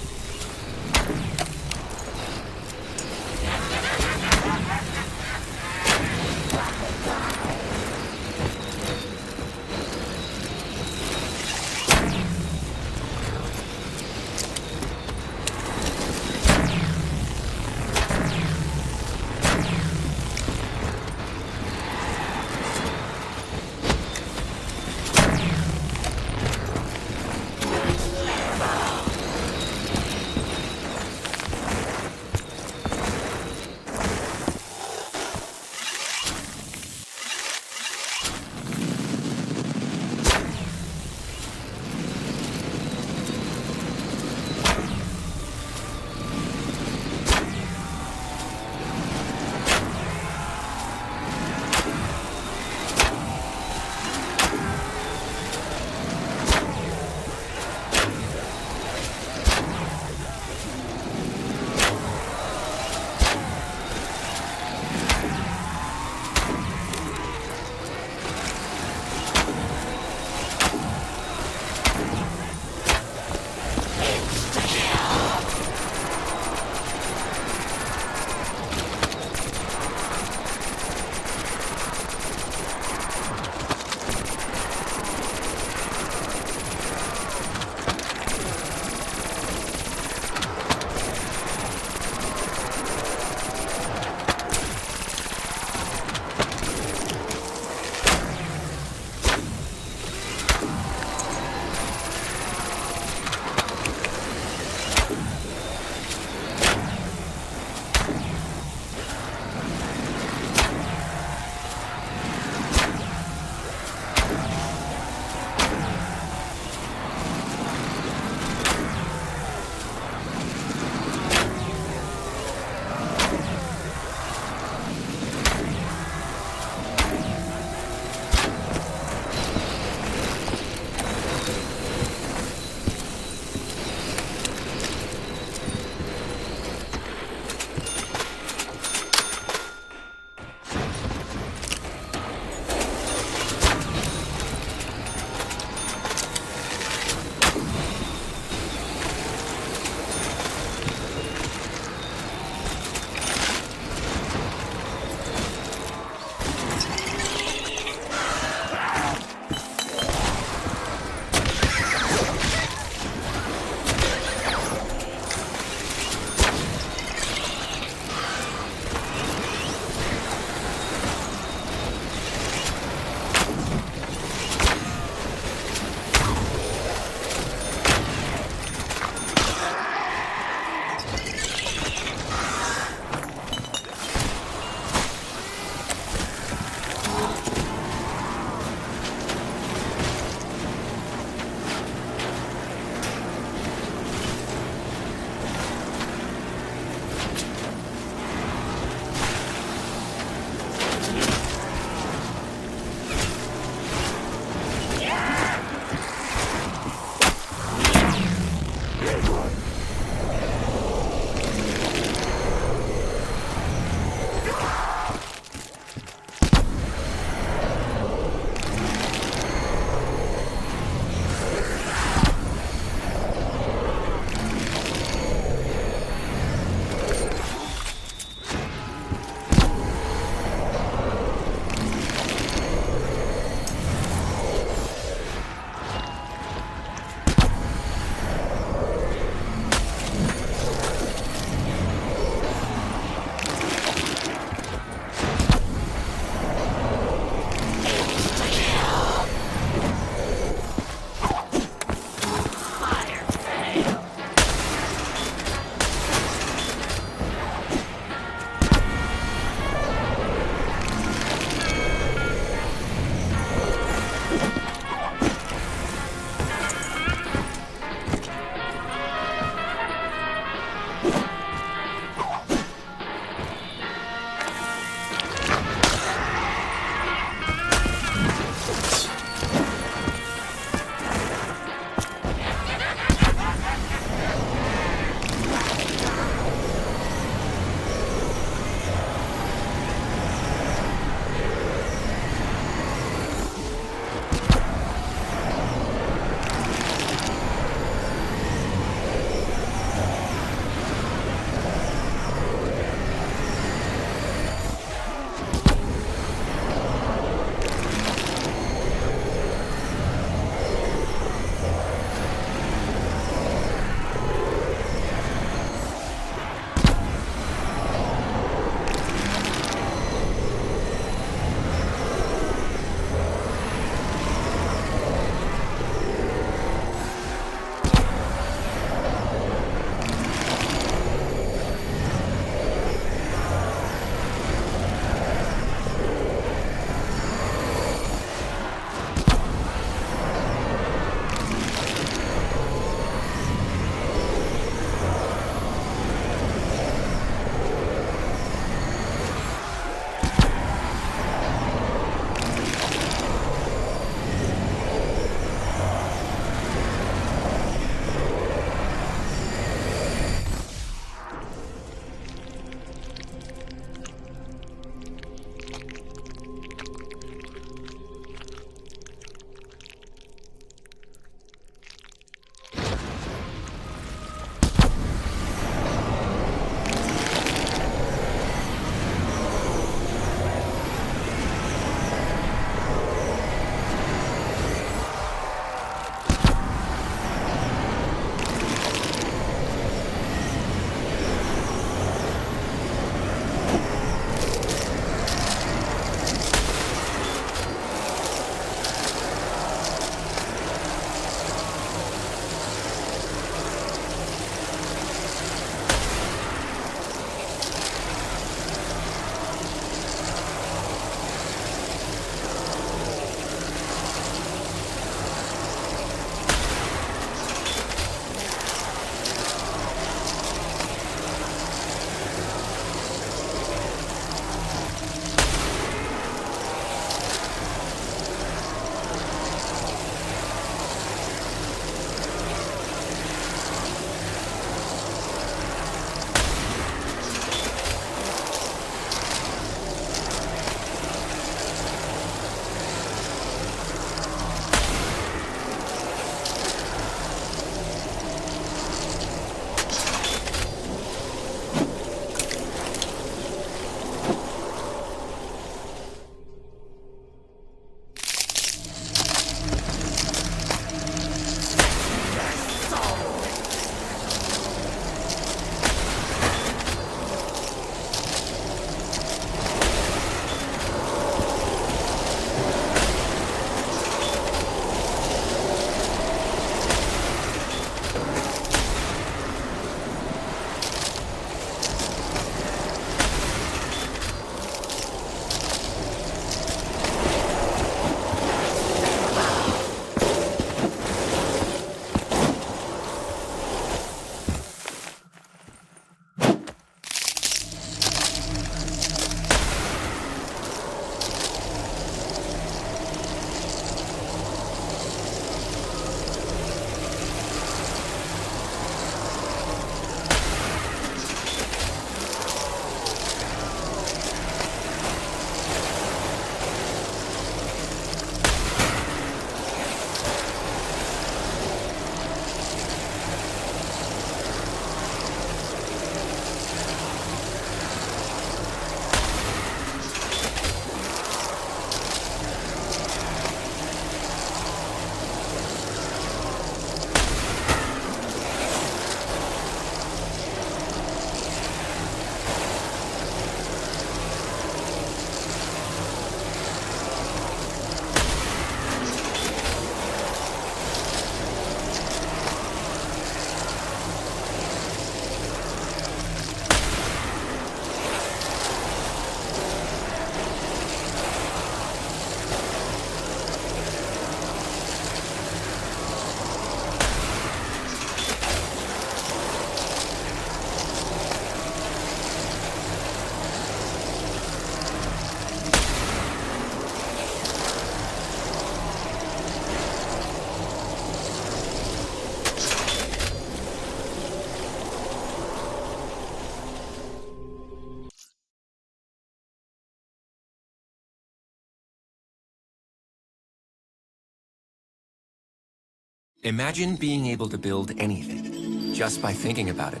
I: Imagine being able to build anything just by thinking about it.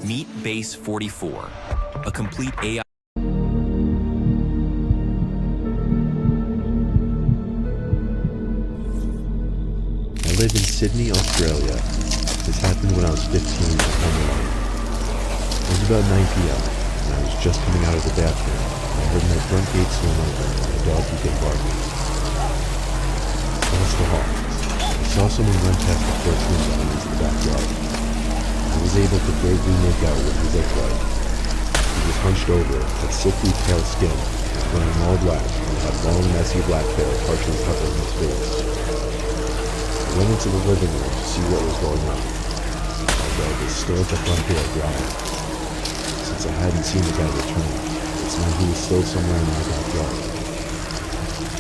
I: Meet Base 44, a complete AI.
D: I live in Sydney, Australia. This happened when I was 15 at home alone. It was about 9 p.m. and I was just coming out of the bathroom when I heard my front gate swing open and a dog began barking. Across the hall, I saw someone run past the porch window and into the backyard. I was able to vaguely make out what he looked like. He was hunched over, had sickly pale skin, wearing all black, and had long, messy black hair partially covering his face. I went into the living room to see what was going on. My dog was still at the front door growling. Since I hadn't seen the guy return, it meant he was still somewhere in my backyard.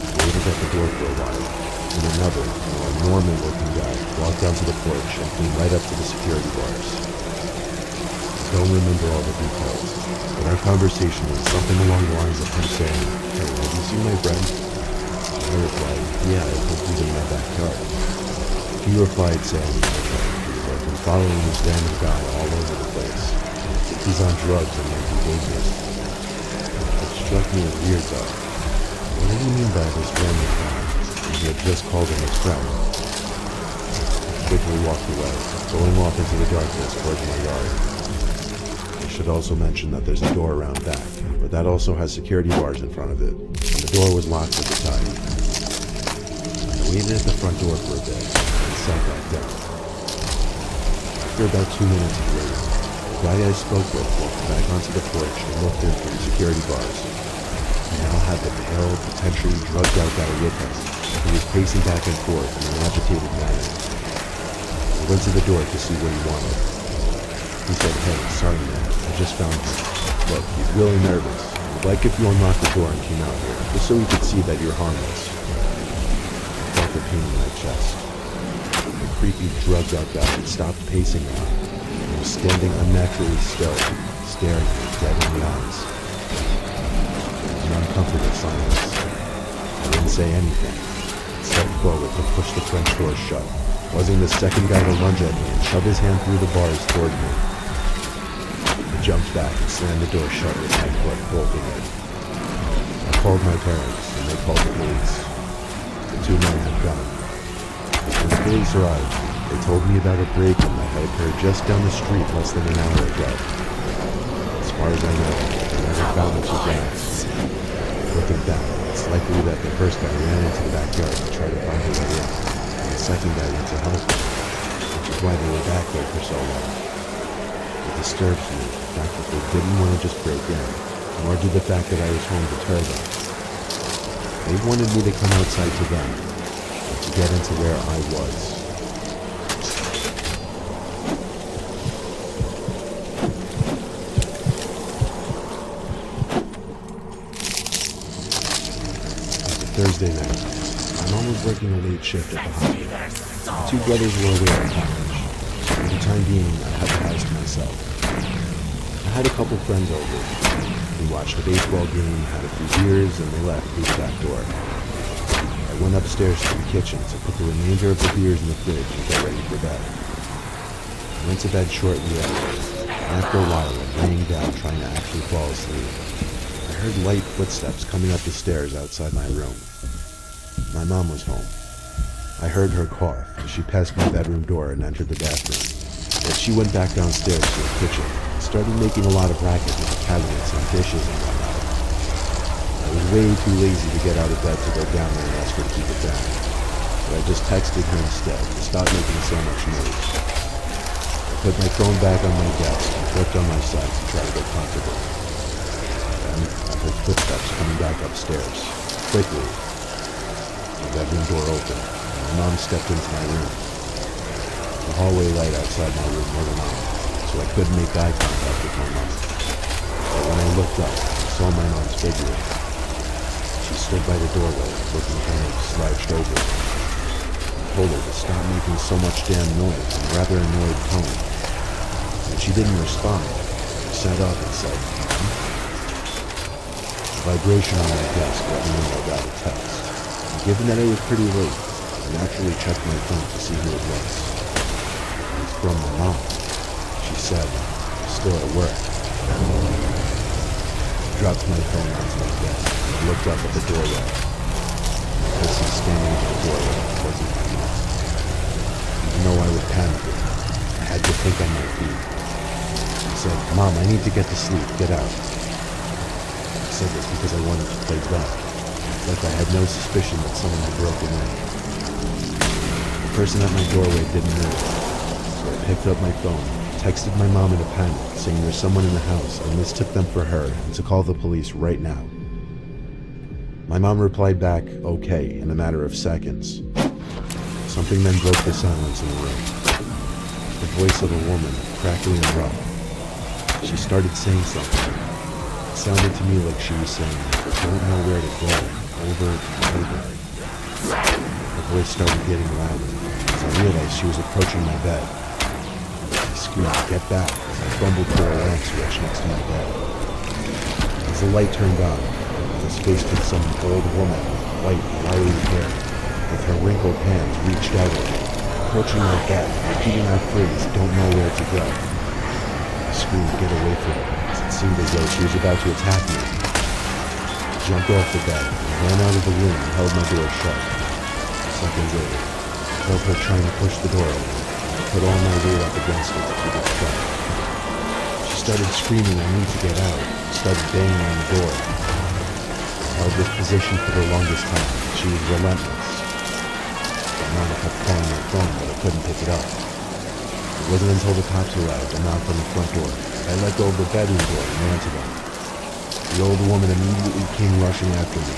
D: I waited at the door for a while, and another, more normal-looking guy walked down to the porch and came right up to the security bars. I don't remember all the details, but our conversation was something along the lines of him saying, "Hey, have you seen my friend?" I replied, "Yeah, I think he's in my backyard." He replied saying, "I've been following this random guy all over the place. He's on drugs and might be dangerous." It struck me as weird though. What did he mean by this random guy? He had just called him his friend. I quickly walked away, going off into the darkness towards my yard. I should also mention that there's a door around back, but that also has security bars in front of it, and the door was locked at the time. I waited at the front door for a bit, and sat back down. After about 2 minutes of waiting, the guy I spoke with walked back onto the porch and looked in through the security bars. He now had the pale, potentially drugged out guy with him. He was pacing back and forth in an agitated manner. I went to the door to see what he wanted. He said, "Hey, sorry man, I just found him. Look, he's really nervous. I'd like if you unlocked the door and came out here, just so we could see that you're harmless." I felt the pain in my chest. The creepy, drugged-out guy had stopped pacing now, and was standing unnaturally still, staring at me dead in the eyes. There was an uncomfortable silence. I didn't say anything. I stepped forward to push the French door shut, causing the second guy to lunge at me and shove his hand through the bars toward me. I jumped back and slammed the door shut with my foot bolting it. I called my parents, and they called the police. The 2 men had gone. When the police arrived, they told me about a break-in that had occurred just down the street less than an hour ago. As far as I know, they never found the 2 guys. Looking back, it's likely that the first guy ran into the backyard to try to find his way in, and the second guy went to help him, which is why they were back there for so long. It disturbs me, the fact that they didn't want to just break in, nor did the fact that I was home deter them. They wanted me to come outside to them, and to get into where I was. Thursday night, my mom was working a late shift at the hospital. My 2 brothers were away at college. For the time being, I had the house to myself. I had a couple friends over. We watched a baseball game, had a few beers, and they left through the back door. I went upstairs to the kitchen to put the remainder of the beers in the fridge and get ready for bed. I went to bed shortly after. After a while, of laying down trying to actually fall asleep, I heard light footsteps coming up the stairs outside my room. My mom was home. I heard her cough as she passed my bedroom door and entered the bathroom. Then she went back downstairs to the kitchen and started making a lot of racket with the cabinets and dishes and whatnot. I was way too lazy to get out of bed to go down there and ask her to keep it down, but I just texted her instead to stop making so much noise. I put my phone back on my desk and flipped on my side to try to get comfortable. Then I heard footsteps coming back upstairs. Quickly, the bedroom door opened, and my mom stepped into my room. The hallway light outside my room wasn't on, so I couldn't make eye contact with my mom. But when I looked up, I saw my mom's figure. She stood by the doorway, looking kind of slouched over. I told her to stop making so much damn noise in a rather annoyed tone. When she didn't respond, I sat up and said, The vibration on my desk let me know I got a text. And given that it was pretty late, I naturally checked my phone to see who it was. It's from my mom. She said, still at work. I dropped my phone onto my desk and looked up at the doorway. I could see standing at the doorway wasn't Nina. Even though I was panicking, I had to think on my feet. I said, Mom, I need to get to sleep. Get out. I said this because I wanted to play dumb. Like I had no suspicion that someone had broken in. The person at my doorway didn't move, so I picked up my phone, texted my mom in a panic, saying there's someone in the house and mistook them for her and to call the police right now. My mom replied back, okay, in a matter of seconds. Something then broke the silence in the room. The voice of a woman, crackly and rough. She started saying something. It sounded to me like she was saying, don't know where to go, over and over. The voice started getting louder as I realized she was approaching my bed. I screamed, get back, as I fumbled for a lamp switch next to my bed. As the light turned on, I was faced with some old woman, white, wiry hair, with her wrinkled hands reached out at me, approaching my bed, repeating our phrase, don't know where to go. I screamed, get away from her, as it seemed as though she was about to attack me. I jumped off the bed, ran out of the room and held my door shut. A second later, I felt her trying to push the door open. I put all my weight up against it to keep it shut. She started screaming I need to get out, and started banging on the door. I held this position for the longest time. She was relentless. My mom kept calling my phone, but I couldn't pick it up. It wasn't until the cops arrived and knocked on the front door that I let go of the bedroom door and ran to them. The old woman immediately came rushing after me.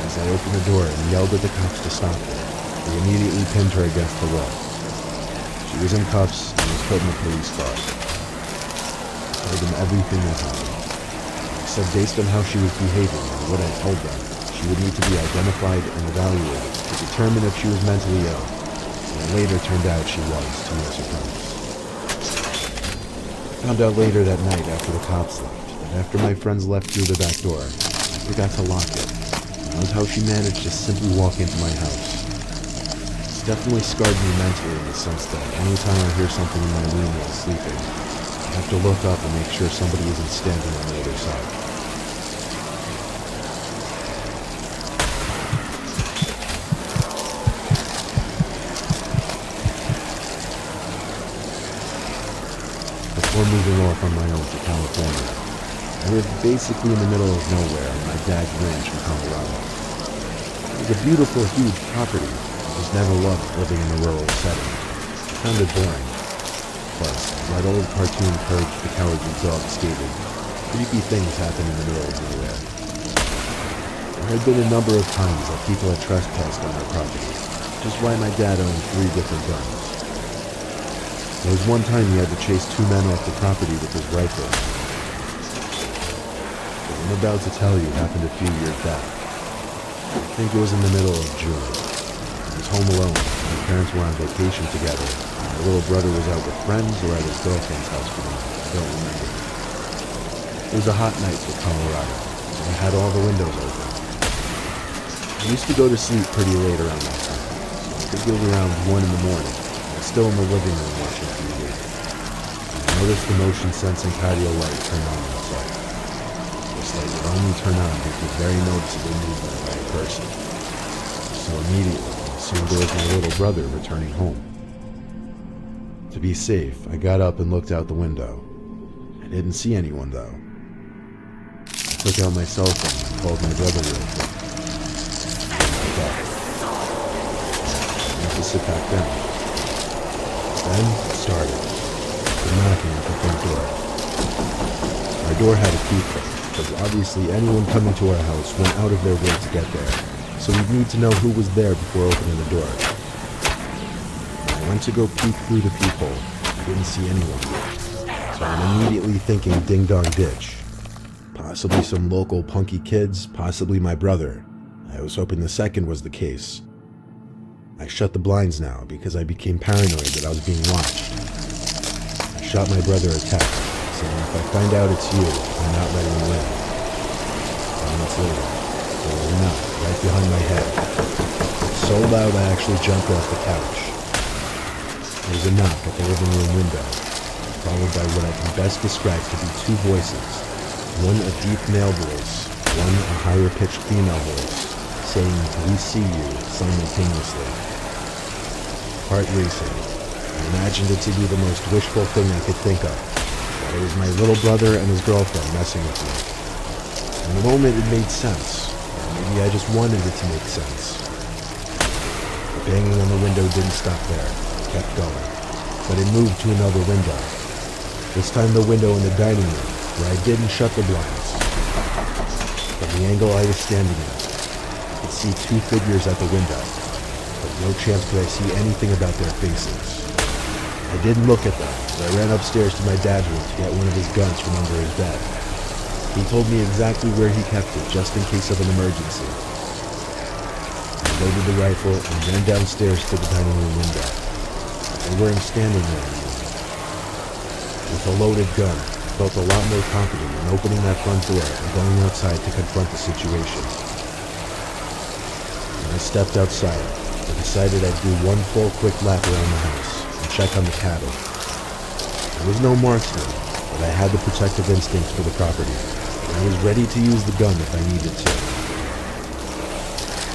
D: As I opened the door and yelled at the cops to stop her, they immediately pinned her against the wall. She was in cuffs and was put in a police car. I told them everything that happened. I said based on how she was behaving and what I told them, she would need to be identified and evaluated to determine if she was mentally ill. And it later turned out she was, to my surprise. I found out later that night after the cops left, that after my friends left through the back door, I forgot to lock it. That was how she managed to simply walk into my house. It's definitely scarred me mentally in the sense that anytime I hear something in my room while sleeping, I have to look up and make sure somebody isn't standing on the other side. Before moving off on my own to California, I lived basically in the middle of nowhere on my dad's ranch in Colorado. It was a beautiful, huge property. I just never loved living in a rural setting. It sounded boring. Plus, that old cartoon Courage the Cowardly Dog stated, creepy things happen in the middle of nowhere. There had been a number of times that people had trespassed on our property, which is why my dad owned 3 different guns. There was one time he had to chase 2 men off the property with his rifle. What I'm about to tell you happened a few years back. I think it was in the middle of June. I was home alone. My parents were on vacation together. My little brother was out with friends or at his girlfriend's house for the night. I don't remember. It was a hot night for Colorado, so I had all the windows open. I used to go to sleep pretty late around that time. I think it was around 1 in the morning. Still in the living room watching TV. I noticed the motion sensing patio light turn on outside. This light would only turn on due to very noticeable movement by a person. So immediately, I assumed it was my little brother returning home. To be safe, I got up and looked out the window. I didn't see anyone though. I took out my cell phone and called my brother real quick. I had to sit back down. Then it started. The knocking at the front door. Our door had a key code, but obviously anyone coming to our house went out of their way to get there, so we'd need to know who was there before opening the door. When I went to go peek through the peephole, I didn't see anyone there, so I'm immediately thinking Ding Dong Ditch. Possibly some local punky kids, possibly my brother. I was hoping the second was the case. I shut the blinds now because I became paranoid that I was being watched. I shot my brother a text, saying if I find out it's you, I'm not letting you in. 5 minutes later, there was a knock right behind my head. so loud I actually jumped off the couch. There was a knock at the living room window, followed by what I can best describe to be two voices, one a deep male voice, one a higher pitched female voice, saying, "We see you," simultaneously. Heart racing. I imagined it to be the most wishful thing I could think of. It was my little brother and his girlfriend messing with me. In the moment it made sense. Or maybe I just wanted it to make sense. The banging on the window didn't stop there. It kept going. But it moved to another window. This time the window in the dining room, where I didn't shut the blinds. From the angle I was standing in, I could see two figures at the window, but no chance could I see anything about their faces. I didn't look at them, but I ran upstairs to my dad's room to get one of his guns from under his bed. He told me exactly where he kept it, just in case of an emergency. I loaded the rifle and ran downstairs to the dining room window. I weren't standing there anymore. With a loaded gun, I felt a lot more confident in opening that front door and going outside to confront the situation. When I stepped outside, I decided I'd do one full quick lap around the house and check on the cattle. I was no marksman, but I had the protective instincts for the property, and I was ready to use the gun if I needed to.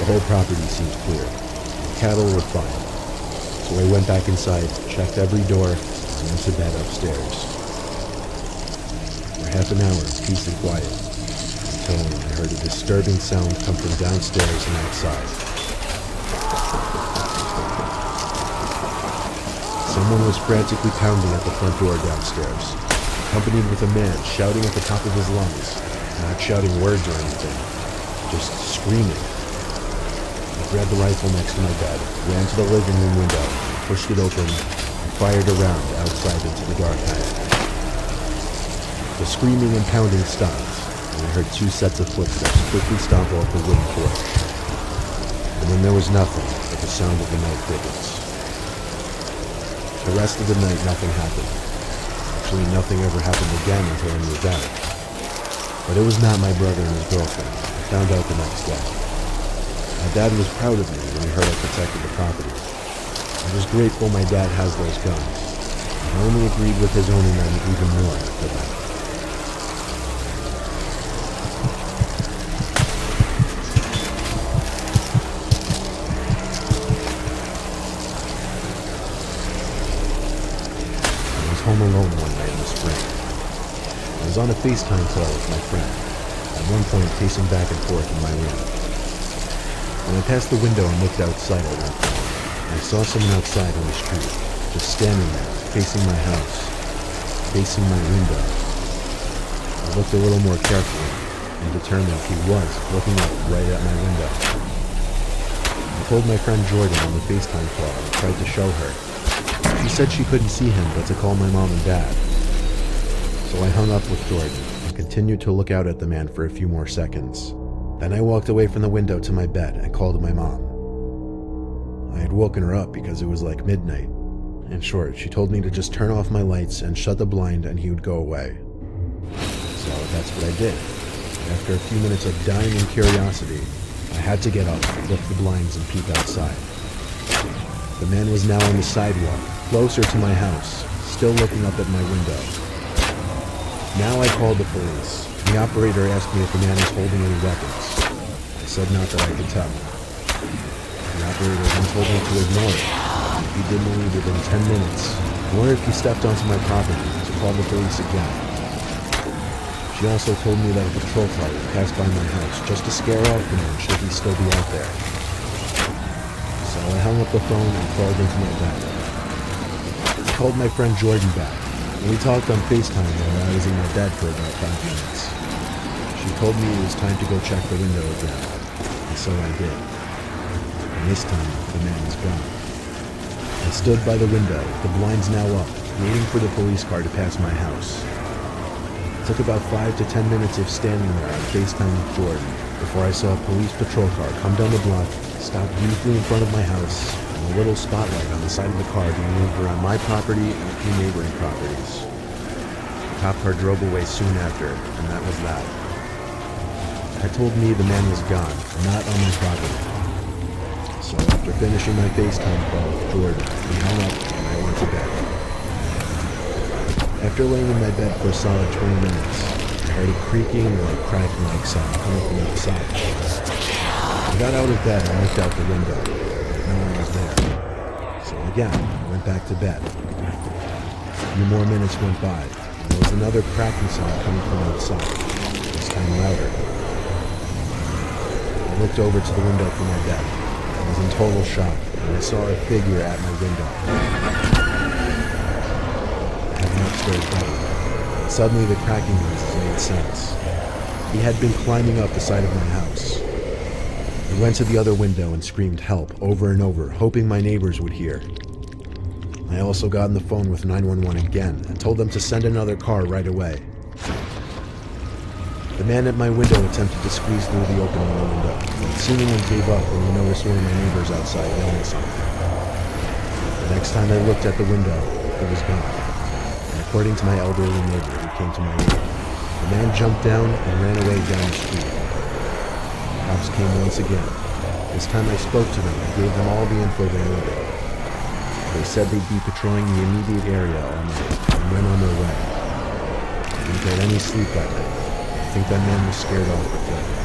D: The whole property seemed clear. The cattle were fine. So I went back inside, checked every door, and went to bed upstairs. For half an hour, peace and quiet, until I heard a disturbing sound come from downstairs and outside. Someone was frantically pounding at the front door downstairs, accompanied with a man shouting at the top of his lungs, not shouting words or anything, just screaming. I grabbed the rifle next to my bed, ran to the living room window, pushed it open, and fired a round outside into the dark night. The screaming and pounding stopped, and I heard two sets of footsteps quickly stomp off the wooden porch. And then there was nothing but the sound of the night crickets. The rest of the night, nothing happened. Actually, nothing ever happened again until I moved out. But it was not my brother and his girlfriend. I found out the next day. My dad was proud of me when he heard I protected the property. I was grateful my dad has those guns. I only agreed with his owning them even more after that. I was home alone one night in the spring. I was on a FaceTime call with my friend, at one point pacing back and forth in my room. When I passed the window and looked outside at that point, I saw someone outside on the street, just standing there, facing my house, facing my window. I looked a little more carefully and determined he was looking up right at my window. I told my friend Jordan on the FaceTime call and tried to show her. She said she couldn't see him but to call my mom and dad. So I hung up with Jordan and continued to look out at the man for a few more seconds. Then I walked away from the window to my bed and called my mom. I had woken her up because it was like midnight. In short, she told me to just turn off my lights and shut the blind and he would go away. So that's what I did. After a few minutes of dying in curiosity, I had to get up, lift the blinds, and peep outside. The man was now on the sidewalk, closer to my house, still looking up at my window. Now I called the police. The operator asked me if the man was holding any weapons. I said not that I could tell. The operator then told me to ignore it. If he didn't leave within 10 minutes, or if he stepped onto my property, to call the police again. She also told me that a patrol car would pass by my house just to scare off the man should he still be out there. So I hung up the phone and crawled into my bed. I called my friend Jordan back, and we talked on FaceTime while I was in my bed for about 5 minutes. She told me it was time to go check the window again, and so I did. And this time, the man was gone. I stood by the window, the blinds now up, waiting for the police car to pass my house. It took about 5 to 10 minutes of standing there on FaceTime with Jordan before I saw a police patrol car come down the block, stop briefly in front of my house, and a little spotlight on the side of the car being moved around my property and a few neighboring properties. The cop car drove away soon after, and that was that. Had told me the man was gone, not on my property. So after finishing my FaceTime call with Jordan, we hung up and I went to bed. After laying in my bed for a solid 20 minutes, I heard a creaking or cracking like sound coming from outside. I got out of bed and looked out the window. No one was there. So again, I went back to bed. A few more minutes went by, and there was another cracking sound coming from outside, this time louder. I looked over to the window from my bed. I was in total shock, and I saw a figure at my window. I had not scared better. Suddenly the cracking noises made sense. He had been climbing up the side of my house. I went to the other window and screamed help over and over, hoping my neighbors would hear. I also got on the phone with 911 again and told them to send another car right away. The man at my window attempted to squeeze through the opening in the window, but seemingly gave up when he noticed one of my neighbors outside yelling something. The next time I looked at the window, it was gone. And according to my elderly neighbor who came to my aid, the man jumped down and ran away down the street. Cops came once again. This time I spoke to them and gave them all the info they needed. They said they'd be patrolling the immediate area all night and went on their way. I didn't get any sleep that night. I think that man was scared off the cliff.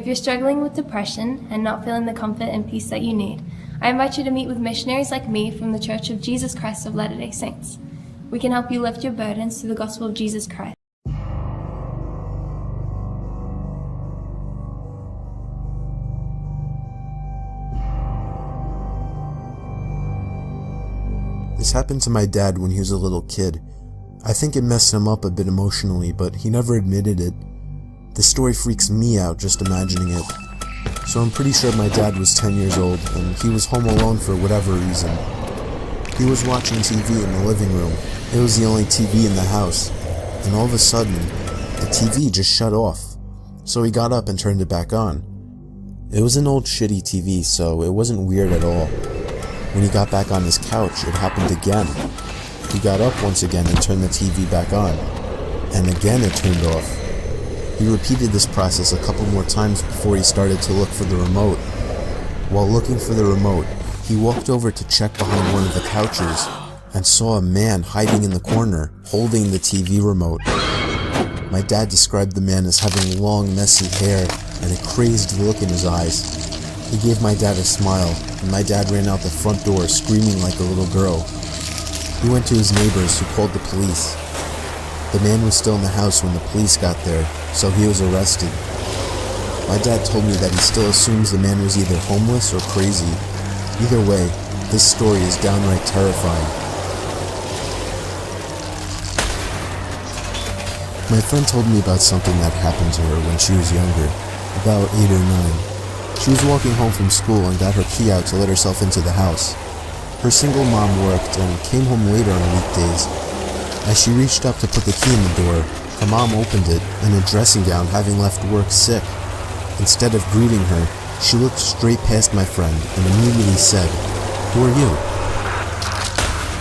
J: If you're struggling with depression and not feeling the comfort and peace that you need, I invite you to meet with missionaries like me from the Church of Jesus Christ of Latter-day Saints. We can help you lift your burdens through the gospel of Jesus Christ.
D: This happened to my dad when he was a little kid. I think it messed him up a bit emotionally, but he never admitted it. The story freaks me out just imagining it. So I'm pretty sure my dad was 10 years old, and he was home alone for whatever reason. He was watching TV in the living room. It was the only TV in the house, and all of a sudden, the TV just shut off. So he got up and turned it back on. It was an old shitty TV, so it wasn't weird at all. When he got back on his couch, it happened again. He got up once again and turned the TV back on, and again it turned off. He repeated this process a couple more times before he started to look for the remote. While looking for the remote, he walked over to check behind one of the couches and saw a man hiding in the corner, holding the TV remote. My dad described the man as having long, messy hair and a crazed look in his eyes. He gave my dad a smile, and my dad ran out the front door screaming like a little girl. He went to his neighbors, who called the police. The man was still in the house when the police got there, so he was arrested. My dad told me that he still assumes the man was either homeless or crazy. Either way, this story is downright terrifying. My friend told me about something that happened to her when she was younger, about 8 or 9. She was walking home from school and got her key out to let herself into the house. Her single mom worked and came home later on weekdays. As she reached up to put the key in the door, her mom opened it in a dressing gown, having left work sick. Instead of greeting her, she looked straight past my friend and immediately said, "Who are you?"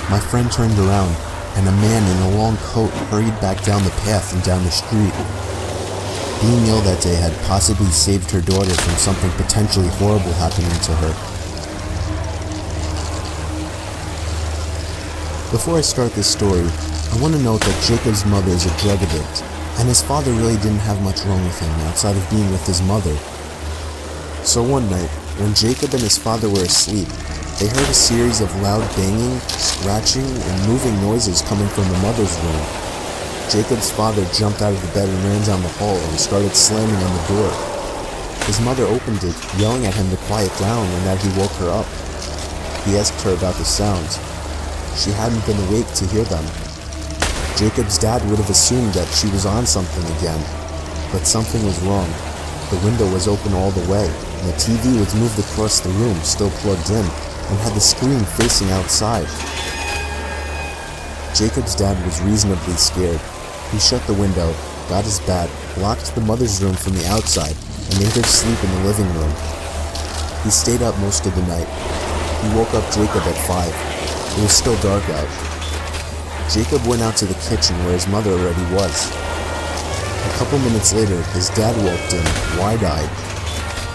D: My friend turned around, and a man in a long coat hurried back down the path and down the street. Being ill that day had possibly saved her daughter from something potentially horrible happening to her. Before I start this story, I want to note that Jacob's mother is a drug addict, and his father really didn't have much wrong with him outside of being with his mother. So one night, when Jacob and his father were asleep, they heard a series of loud banging, scratching, and moving noises coming from the mother's room. Jacob's father jumped out of the bed and ran down the hall and started slamming on the door. His mother opened it, yelling at him to quiet down and that he woke her up. He asked her about the sounds. She hadn't been awake to hear them. Jacob's dad would have assumed that she was on something again, but something was wrong. The window was open all the way, and the TV was moved across the room, still plugged in, and had the screen facing outside. Jacob's dad was reasonably scared. He shut the window, got his bat, locked the mother's room from the outside, and made her sleep in the living room. He stayed up most of the night. He woke up Jacob at 5. It was still dark out. Jacob went out to the kitchen where his mother already was. A couple minutes later, his dad walked in, wide-eyed.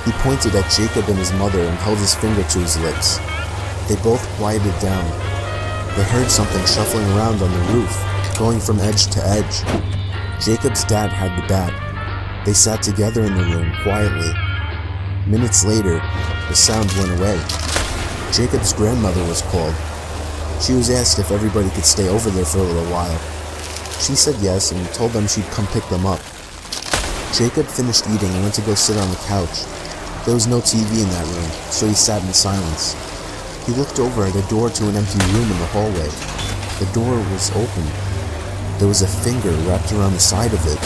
D: He pointed at Jacob and his mother and held his finger to his lips. They both quieted down. They heard something shuffling around on the roof, going from edge to edge. Jacob's dad had the bat. They sat together in the room, quietly. Minutes later, the sound went away. Jacob's grandmother was called. She was asked if everybody could stay over there for a little while. She said yes and told them she'd come pick them up. Jacob finished eating and went to go sit on the couch. There was no TV in that room, so he sat in silence. He looked over at a door to an empty room in the hallway. The door was open. There was a finger wrapped around the side of it.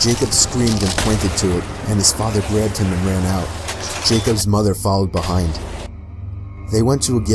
D: Jacob screamed and pointed to it, and his father grabbed him and ran out. Jacob's mother followed behind. They went to a